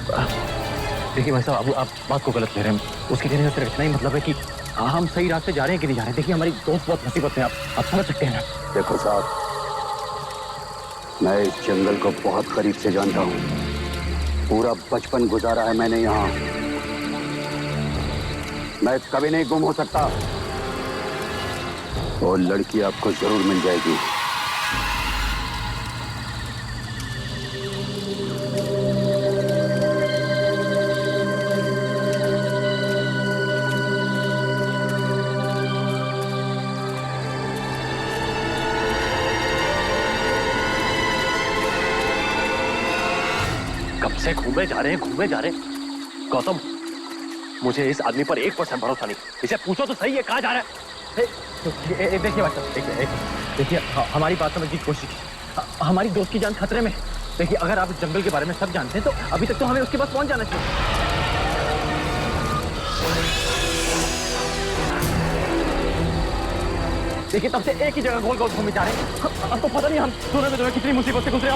देखिए भाई साहब, आप बात को गलत ले रहे हैं। उसके कहने का सिर्फ इतना ही मतलब है कि हम सही रास्ते जा रहे हैं कि नहीं जा रहे हैं। देखिए हमारी दोस्त बहुत मुसीबत में, आप समझ सकते हैं ना। देखो साहब, मैं इस जंगल को बहुत करीब से जानता हूँ। पूरा बचपन गुजारा है मैंने यहाँ। मैं कभी नहीं गुम हो सकता। और लड़की आपको जरूर मिल जाएगी। कब से घूमे जा रहे हैं गौतम, मुझे इस आदमी पर 1% भरोसा नहीं। इसे पूछो तो सही है कहाँ जा रहा है। देखिए भाई साहब, देखिए हमारी बात समझने की कोशिश कीजिए। हमारी दोस्त की जान खतरे में। देखिए अगर आप इस जंगल के बारे में सब जानते हैं तो अभी तक तो हमें उसके पास पहुंच जाना चाहिए। देखिए तब से एक ही जगह गोल गोल घूमे जा रहे हैं। अब तो पता नहीं हम दोनों में कितनी मुसीबत से गुजरे।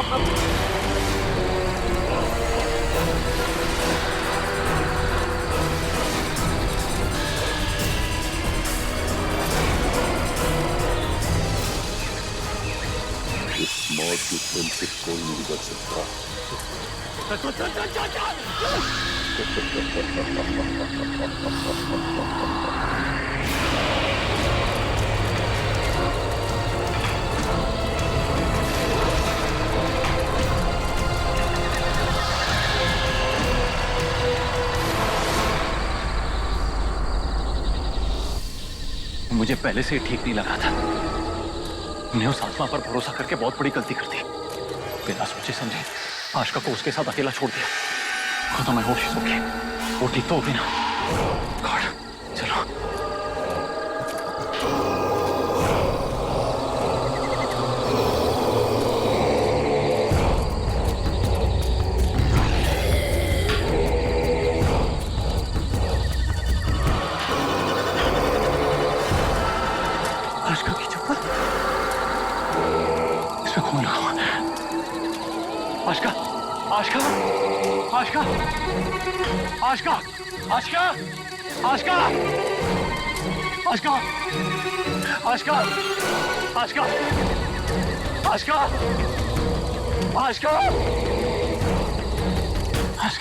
मौत की फिल्म से कोई नहीं बच सकता। मुझे पहले से ठीक नहीं लगा था। हमने उस आत्मा पर भरोसा करके बहुत बड़ी गलती कर दी। बिना सोचे समझे आशका को उसके साथ अकेला छोड़ दिया। खुदा मैं होश सो गई। वो ठीक तो होगी ना? गॉड, चलो। आशका की चप्पल इसमें कौन लगा? आशका, आशका, आशका, आशका, आशका, आशका, आशका, आशका, आशका, आशका, आशका,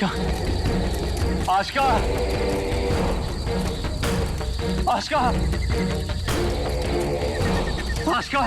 आशका, आशका, आशका, आशका,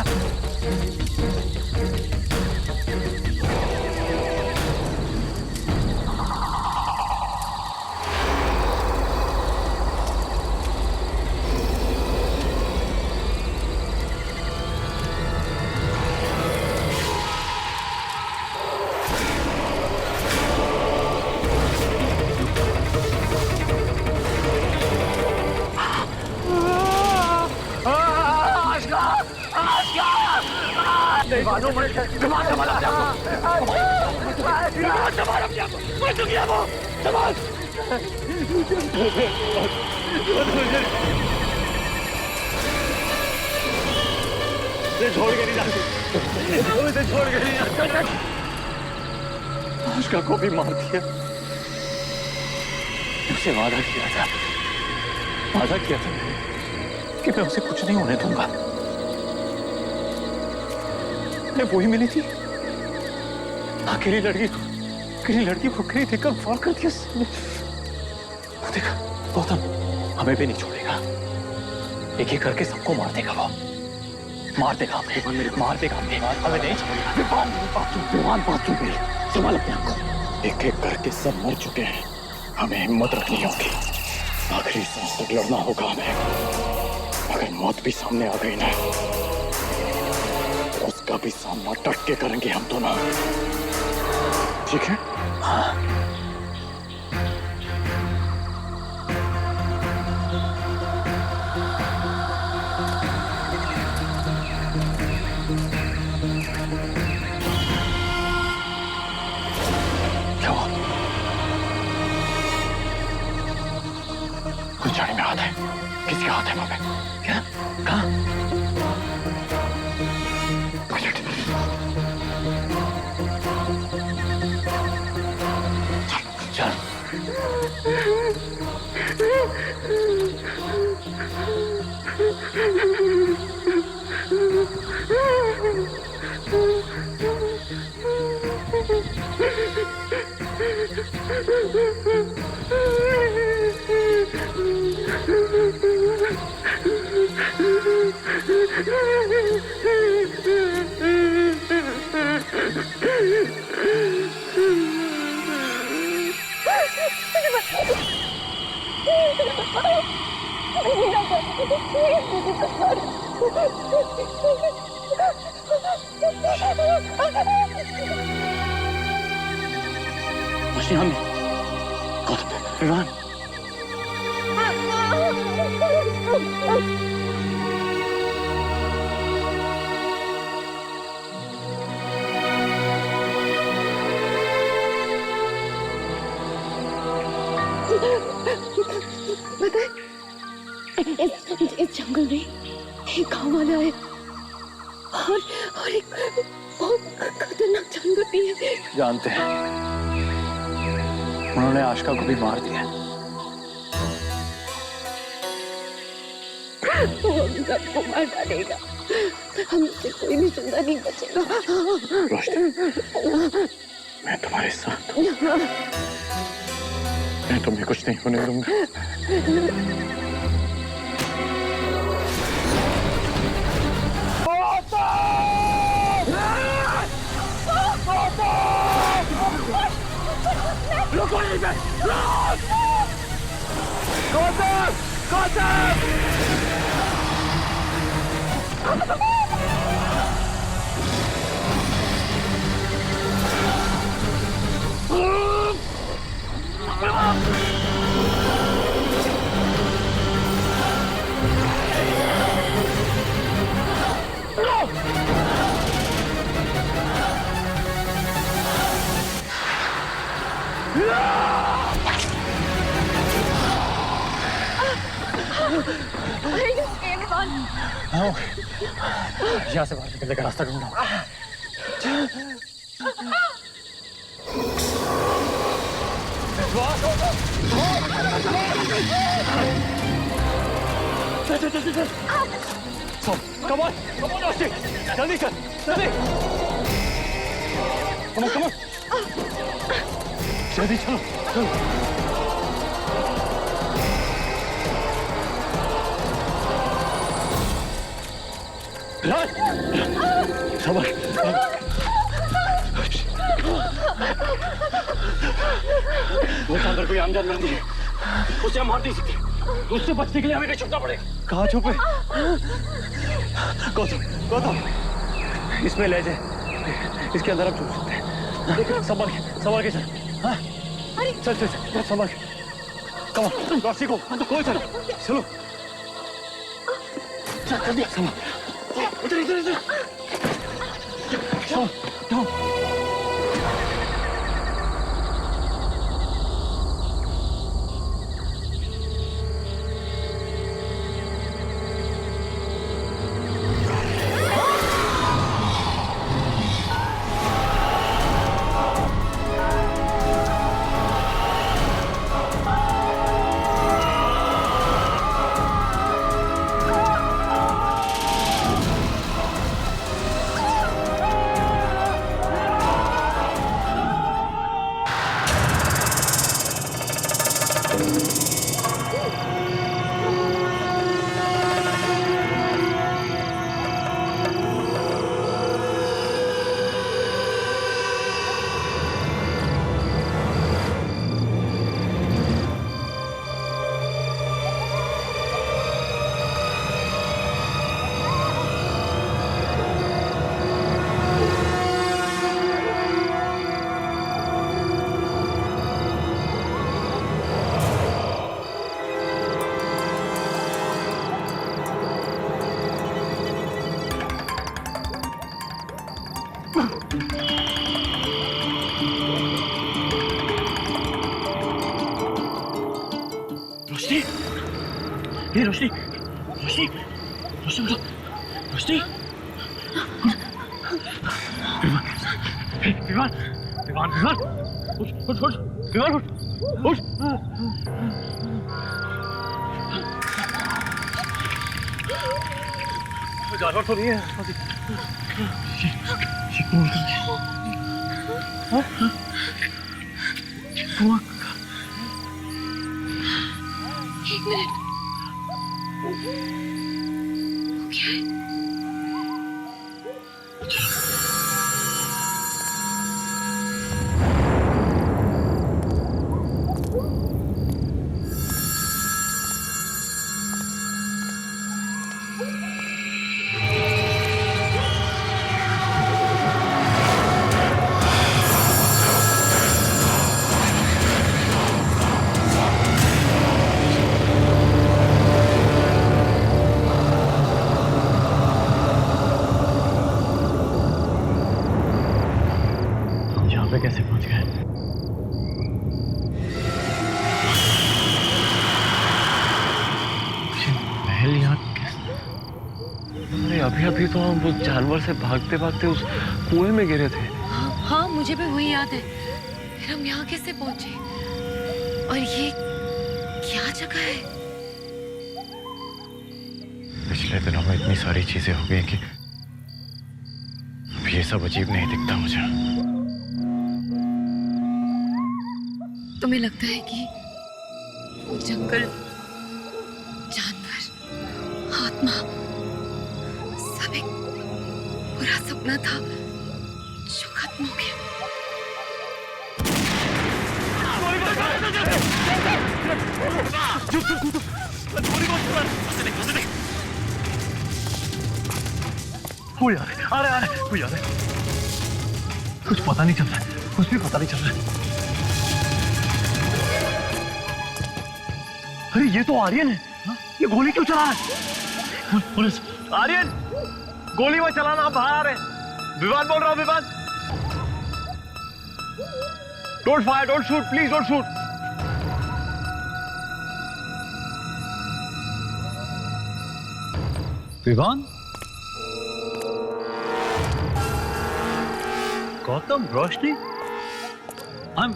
आशका को भी मार दिया। उसे वादा किया था कि मैं उसे कुछ नहीं होने दूंगा। मैं वही मिली थी, अकेली लड़की भूखी देखकर फॉल कर दिया। देखा गौतम, हमें भी नहीं छोड़ेगा। एक एक करके सबको मार देगा। वो मार देगा हमें, मार देगा हमें नहीं छोड़ेगा। बात चुप रही, संभाल अपने आप को। एक एक करके सब मर चुके हैं, हमें हिम्मत रखनी होगी। आखिरी सांस तक लड़ना होगा हमें। अगर मौत भी सामने आ गई ना, तो उसका भी सामना डट के करेंगे हम दोनों। ठीक है? हाँ। क्या हुआ? कुछ झाड़ी में हाथ है। किसका हाथ है वहां पे? क्या? कहाँ? चल। मछली हम गौतम, विवान। इस जंगल में एक गांव वाला है और एक बहुत खतरनाक जानवर भी है। जानते हैं, उन्होंने आशिका को भी मार दिया। वो हम सबको मार डालेगा। हमसे कोई भी जिंदा नहीं बचेगा। रोशनी, मैं तुम्हारे साथ हूँ। मैं तुम्हें कुछ नहीं होने दूंगा। रुको यहीं पे! गौतम! गौतम! यहाँ से बाहर निकलने का रास्ता ढूंढो। Come on, Roshi, जल्दी चल, जल्दी। Come on, जल्दी चलो, चलो। राज, सबर। वो अंदर कोई आम जानवर नहीं है, उसे हम मार नहीं सकते। उससे बचने के लिए हमें कहीं छुपना पड़ेगा। कहाँ छुपे? गौतम, गौतम, इसमें ले जाए, इसके अंदर हम छुप सकते हैं। संभाल के चल। हाँ? चल चल चल, संभाल के। कम ऑन, रॉसी को कोई चल, चलो। चल जल्दी, संभाल। इधर इधर इधर। Down, down. ये रोशनी रोशनी रोशनी उठो रोशनी विमान विमान विमान उठ उठ उठ विमान उठ उठ जानवर तो नहीं है ये कौन कर रहा है? एक मिनट क्या है? कैसे पहुंच गए? महल यहाँ कैसे? अभी अभी तो हम उस जानवर से भागते भागते उस कुएं में गिरे थे। हाँ मुझे भी वही याद है। फिर हम यहाँ कैसे पहुंचे? और ये क्या जगह है? पिछले दिनों में इतनी सारी चीजें हो गई कि अब ये सब अजीब नहीं दिखता मुझे। तुम्हें लगता है कि जंगल, जानवर, आत्मा सब एक बुरा सपना था जो खत्म हो गया? आ रहे कुछ पता नहीं चल रहा है, कुछ भी पता नहीं चल रहा है। अरे ये तो आर्यन है। ये गोली क्यों चला है? पुलिस आर्यन गोली में चलाना, आप बाहर आ रहे। विवान बोल रहा हूं, Vivaan. Don't fire, don't shoot, please don't shoot. Vivaan, Gautam, Roshni, I'm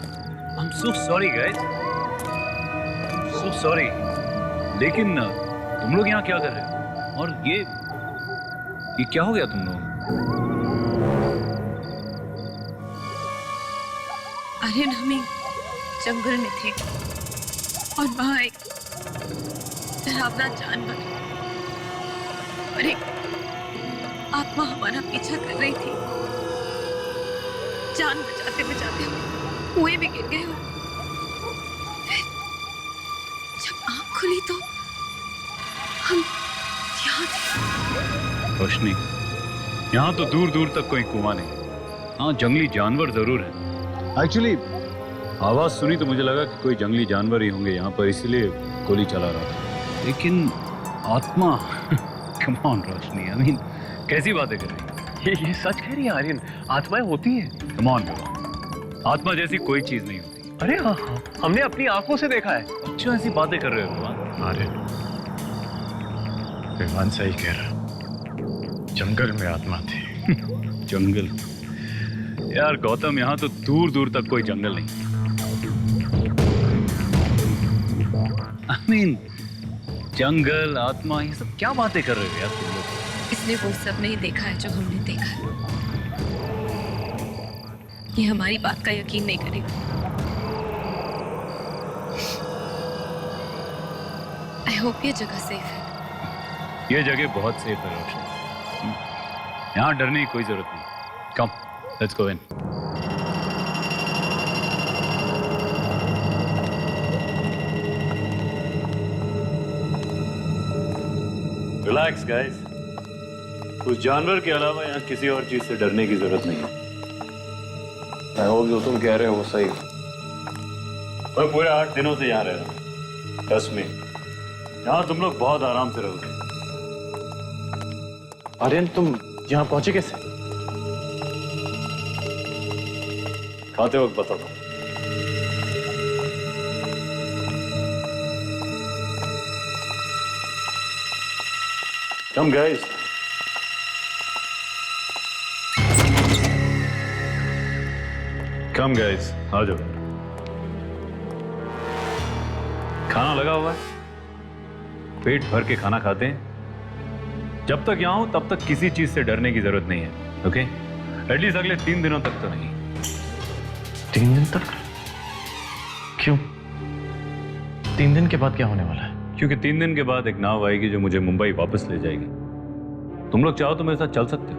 so sorry guys, so sorry। लेकिन तुम लोग यहाँ क्या कर रहे हो? और ये क्या हो गया तुम लोग? आर्यन, हम एक जंगल में थे और वहां एक डरावना जानवर और एक आत्मा हमारा पीछा कर रही थी। जान बचाते बचाते हम कुएं में गिर गए। फिर जब आंख खुली तो हम यहाँ थे। रोशनी, यहाँ तो दूर दूर तक कोई कुआं नहीं। हाँ, जंगली जानवर जरूर है। एक्चुअली आवाज सुनी तो मुझे लगा कि कोई जंगली जानवर ही होंगे यहाँ पर, इसलिए गोली चला रहा था। लेकिन आत्मा come on Roshni, I mean कैसी बातें कर रही है? ये सच कह रही है आर्यन, आत्माएं होती हैं। कम ऑन, आत्मा जैसी कोई चीज नहीं होती। अरे हाँ, हमने अपनी आंखों से देखा है। अच्छा, ऐसी बातें कर रहे हो विवान? आर्यन, विवान सही कह रहा, जंगल में आत्मा थी। जंगल? यार गौतम, यहाँ तो दूर दूर तक कोई जंगल नहीं। आई मीन जंगल, आत्मा, ये सब क्या बातें कर रहे हो यार तुम लोग? इसने वो सब नहीं देखा है जो हमने देखा है। ये हमारी बात का यकीन नहीं करेगा। आई होप ये जगह सेफ है। ये जगह बहुत सेफ है रोशनी, यहाँ डरने की कोई जरूरत नहीं। Come, let's go in. Relax guys, उस जानवर के अलावा यहाँ किसी और चीज से डरने की जरूरत नहीं है। मैं होप जो तुम कह रहे हो वो सही। मैं पूरे 8 दिनों से यहाँ रह रहा हूँ। ट्रस्ट मी, यहाँ तुम लोग बहुत आराम से रहोगे। आर्यन, तुम यहाँ पहुंचे कैसे? खाते वक्त बताता हूँ। Come guys. Come guys, आ जाओ। खाना लगा हुआ है, पेट भर के खाना खाते हैं। जब तक यहाँ हूं तब तक किसी चीज से डरने की जरूरत नहीं है, ओके? एटलीस्ट अगले 3 दिनों तक तो नहीं। 3 दिन तक? क्यों? 3 दिन के बाद क्या होने वाला है? क्योंकि 3 दिन के बाद एक नाव आएगी जो मुझे मुंबई वापस ले जाएगी। तुम लोग चाहो तो मेरे साथ चल सकते हो।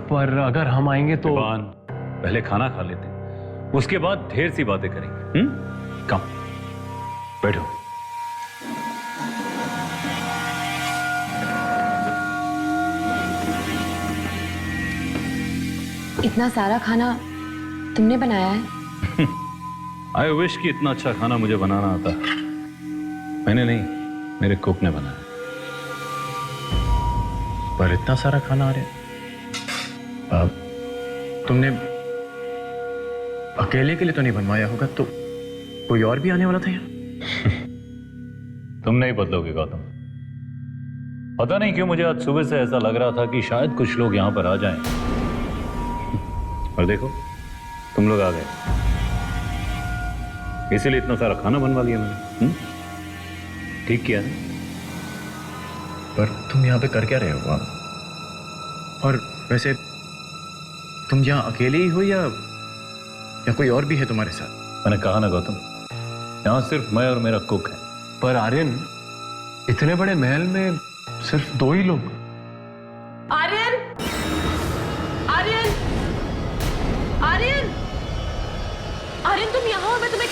पर अगर हम आएंगे तो पहले खाना खा लेते हैं, उसके बाद ढेर सी बातें करेंगे। कम बैठो। इतना सारा खाना तुमने बनाया है? आई विश कि इतना अच्छा खाना मुझे बनाना आता। मैंने नहीं, मेरे कुक ने बनाया। पर इतना सारा खाना आ रहा है। तुमने अकेले के लिए तो नहीं बनवाया होगा, तो कोई और भी आने वाला था यहाँ? तुम नहीं बदलोगे गौतम। पता नहीं क्यों मुझे आज सुबह से ऐसा लग रहा था कि शायद कुछ लोग यहां पर आ जाएं। और देखो, तुम लोग आ गए, इसीलिए इतना सारा खाना बनवा लिया मैंने। ठीक किया ना? पर तुम यहाँ पे कर क्या रहे हो आप? और वैसे तुम यहाँ अकेले ही हो या कोई और भी है तुम्हारे साथ? मैंने कहा ना गौतम, यहाँ सिर्फ मैं और मेरा कुक है। पर आर्यन, इतने बड़े महल में सिर्फ 2 ही लोग। आर्यन! आर्यन! आर्यन! आर्यन, तुम यहाँ हो? मैं तुम्हें...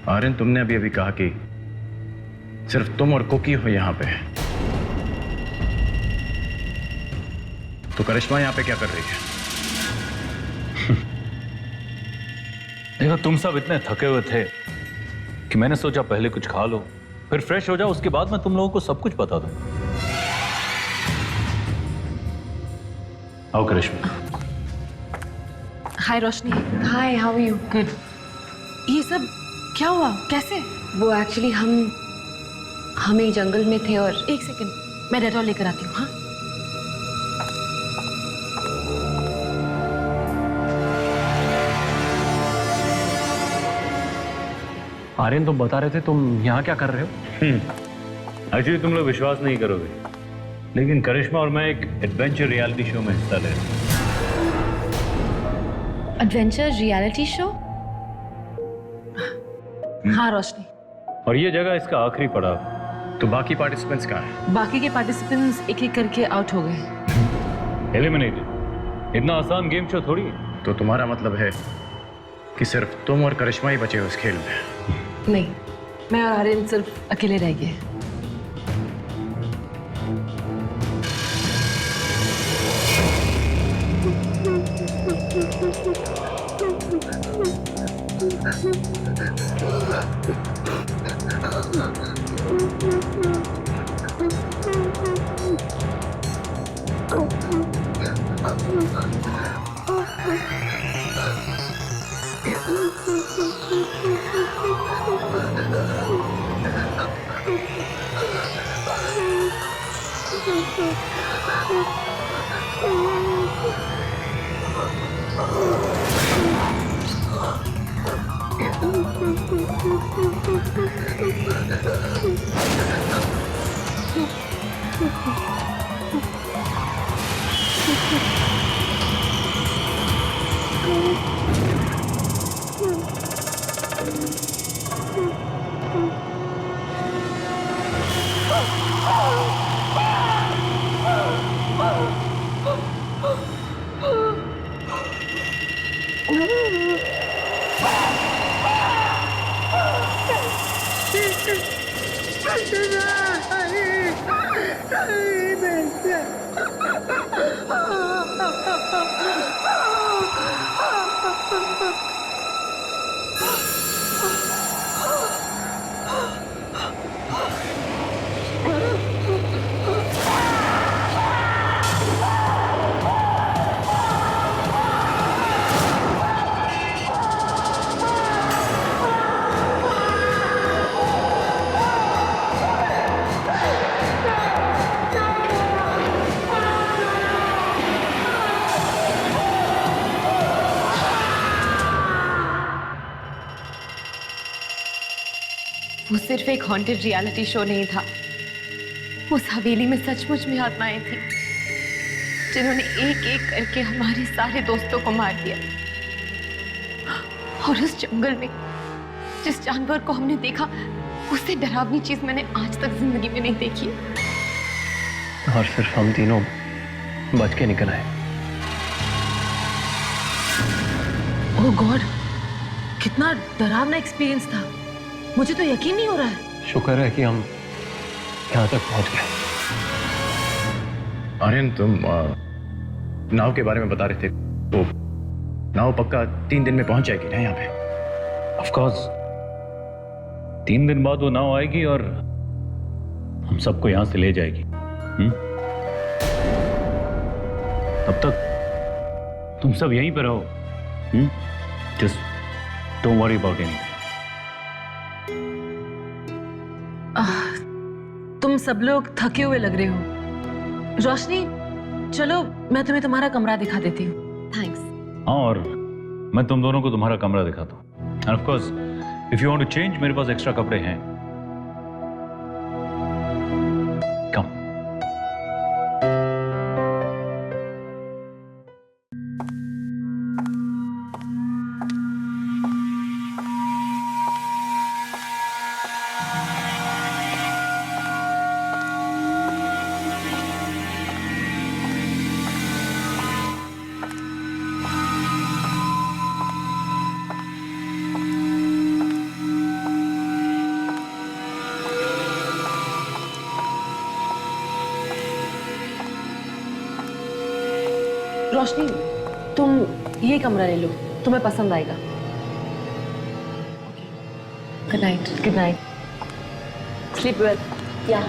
आर्यन, तुमने अभी अभी कहा कि सिर्फ तुम और कुकी हो यहाँ पे, तो करिश्मा यहाँ पे क्या कर रही है? देखो, तुम सब इतने थके हुए थे कि मैंने सोचा पहले कुछ खा लो, फिर फ्रेश हो जाओ, उसके बाद मैं तुम लोगों को सब कुछ बता दूं। आओ करिश्मा। हाय रोशनी। हाय, हाउ आर यू? गुड। ये सब क्या हुआ? कैसे? वो एक्चुअली हम एक जंगल में थे और... एक सेकंड, मैं डेटॉल लेकर आती हूँ। हाँ, आर्यन, तुम बता रहे थे तुम यहाँ क्या कर रहे हो? एक्चुअली तुम लोग विश्वास नहीं करोगे, लेकिन करिश्मा और मैं एक एडवेंचर रियलिटी शो में हिस्सा ले रहे हैं। Adventure reality show? हाँ रोशनी। और ये जगह इसका आखिरी पड़ाव। तो बाकी पार्टिसिपेंट्स कहाँ हैं? बाकी के पार्टिसिपेंट्स एक एक करके आउट हो गए। एलिमिनेटेड। इतना आसान गेम शो थोड़ी है। तो तुम्हारा मतलब है कि सिर्फ तुम और करिश्मा ही बचे हो इस खेल में? नहीं, मैं और आर्यन सिर्फ अकेले रह गए। Krishna! सिर्फ एक हॉन्टेड रियलिटी शो नहीं था, उस हवेली में सचमुच में आत्माएं थी जिन्होंने एक एक करके हमारे सारे दोस्तों को मार दिया। और उस जंगल में जिस जानवर को हमने देखा, उससे डरावनी चीज मैंने आज तक जिंदगी में नहीं देखी। और सिर्फ हम तीनों बच के निकल आए। ओह गॉड, कितना डरावना एक्सपीरियंस था, मुझे तो यकीन नहीं हो रहा है। शुक्र है कि हम यहाँ तक पहुँच गए। आर्यन, तुम नाव के बारे में बता रहे थे, तो नाव पक्का 3 दिन में पहुंच जाएगी ना यहाँ पे? ऑफ कोर्स 3 दिन बाद वो नाव आएगी और हम सबको यहाँ से ले जाएगी। तब तक तुम सब यहीं पे रहो। Just don't worry about anything. तुम सब लोग थके हुए लग रहे हो। रोशनी, चलो मैं तुम्हें तुम्हारा कमरा दिखा देती हूँ। थैंक्स। हाँ, और मैं तुम दोनों को तुम्हारा कमरा दिखाता हूँ। And of course if you want to change, मेरे पास एक्स्ट्रा कपड़े हैं। कम। रोशनी, तुम ये कमरा ले लो, तुम्हें पसंद आएगा। Good night. Good night. Sleep well. या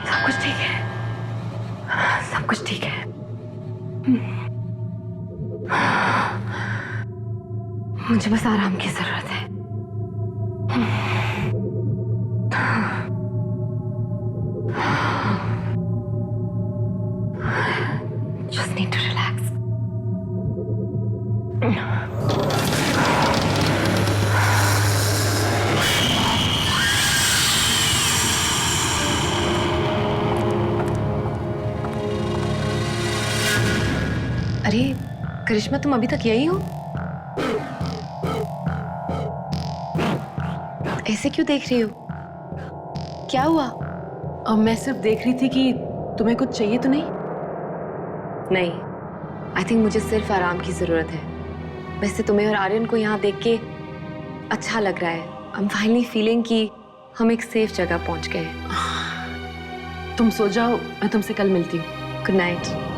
सब कुछ ठीक है, सब कुछ ठीक है। मुझे बस आराम की जरूरत है। Just need to relax. अरे करिश्मा, तुम अभी तक यही हो? ऐसे क्यों देख रही हो? क्या हुआ? अब मैं सिर्फ देख रही थी कि तुम्हें कुछ चाहिए तो नहीं? नहीं, आई थिंक मुझे सिर्फ आराम की जरूरत है। वैसे तुम्हें और आर्यन को यहाँ देख के अच्छा लग रहा है। आई एम फाइनली फीलिंग कि हम एक सेफ जगह पहुंच गए हैं। तुम सो जाओ, मैं तुमसे कल मिलती हूँ। Good night.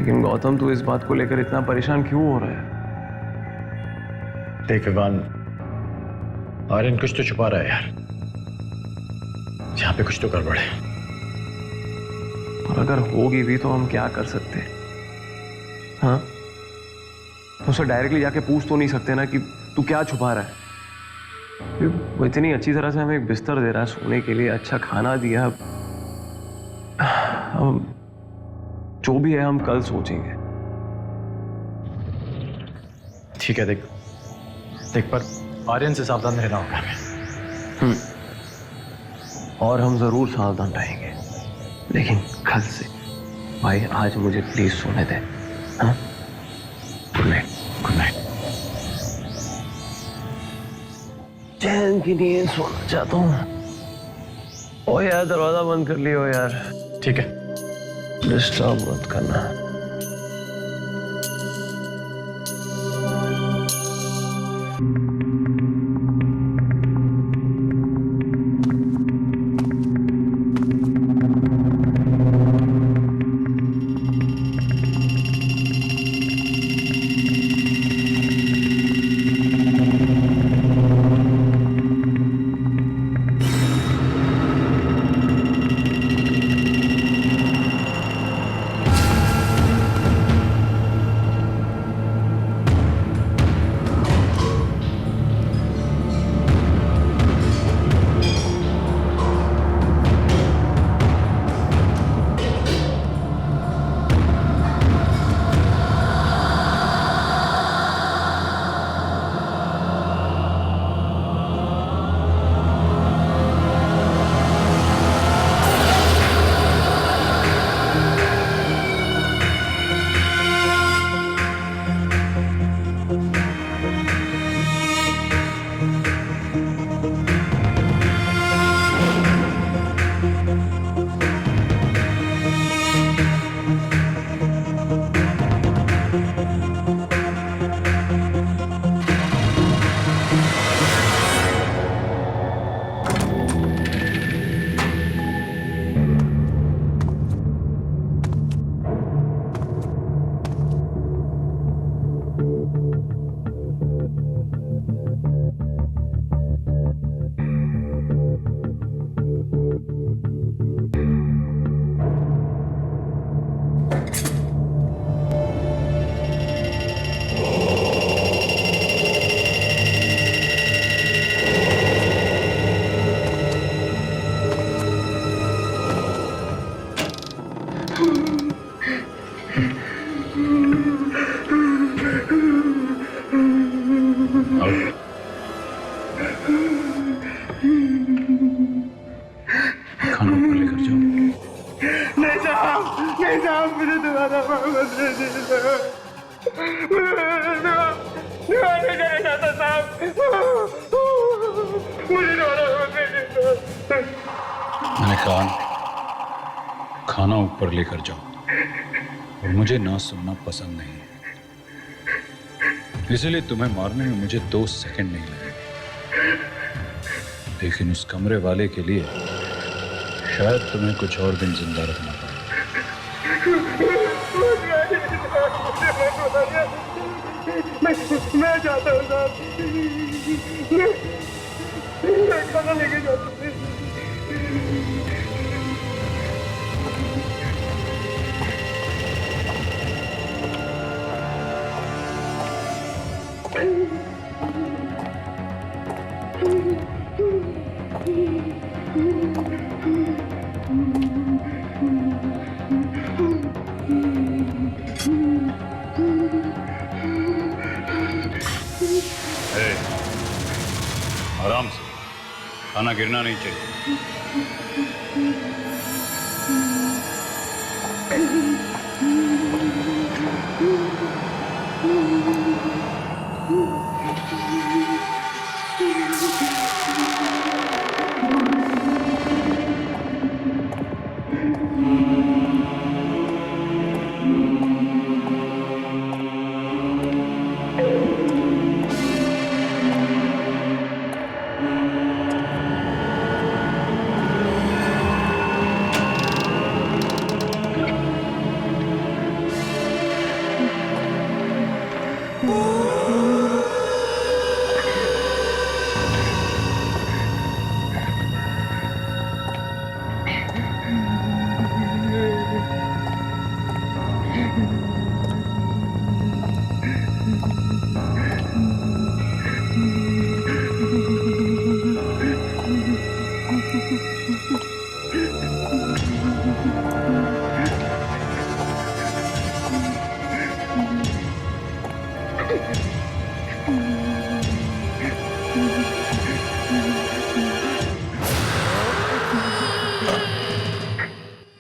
लेकिन गौतम, तू इस बात को लेकर इतना परेशान क्यों हो रहा है? देख विवान, आर्यन कुछ तो छुपा रहा है यार। यहाँ पे कुछ तो गड़बड़ है। और अगर होगी भी तो हम क्या कर सकते? हाँ, उससे डायरेक्टली जाके पूछ तो नहीं सकते ना कि तू क्या छुपा रहा है। वो इतनी अच्छी तरह से हमें एक बिस्तर दे रहा है सोने के लिए, अच्छा खाना दिया। जो भी है हम कल सोचेंगे। ठीक है, देख पर आर्यन से सावधान रहना होगा हमें। और हम जरूर सावधान रहेंगे, लेकिन कल से भाई आज मुझे प्लीज सोने दे। हाँ, गुड नाइट। Good night. चैन की नींद सोना चाहता हूँ। ओ यार दरवाजा बंद कर लियो यार। ठीक है, डिस्टर्ब मत करना। खाना ऊपर लेकर जाओ। नहीं साहब मुझे दोबारा मोहम्मद नहीं देना। मैं नहीं जाना चाहता साहब, मुझे दोबारा मोहम्मद नहीं देना। मैंने कहा खाना ऊपर लेकर जाओ, और मुझे ना सुनना पसंद नहीं है, इसलिए तुम्हें मारने में मुझे 2 सेकंड नहीं लगे। लेकिन उस कमरे वाले के लिए शायद तुम्हें कुछ और दिन जिंदा रखना पड़े। मैं जाता हूँ साहब, मैं खाना लेके जाता हूँ। आराम से, खाना गिरना नहीं चाहिए।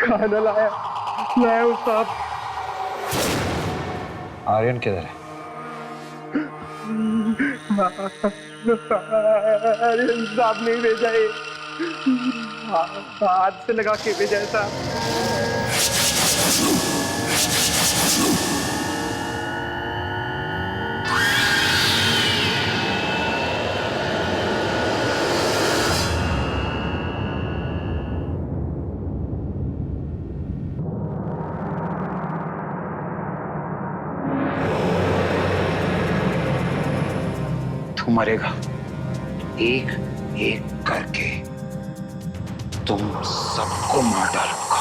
खाना लाया हूँ साहब। आर्यन किधर है? आर्यन साहब नहीं भेजा है, हाथ से लगा के भेजा है साहब। तू मरेगा एक एक करके, तुम सबको मार डालूंगा।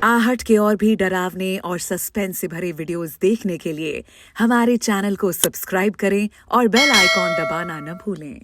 आहट के और भी डरावने और सस्पेंस से भरे वीडियोस देखने के लिए हमारे चैनल को सब्सक्राइब करें और बेल आइकॉन दबाना न भूलें।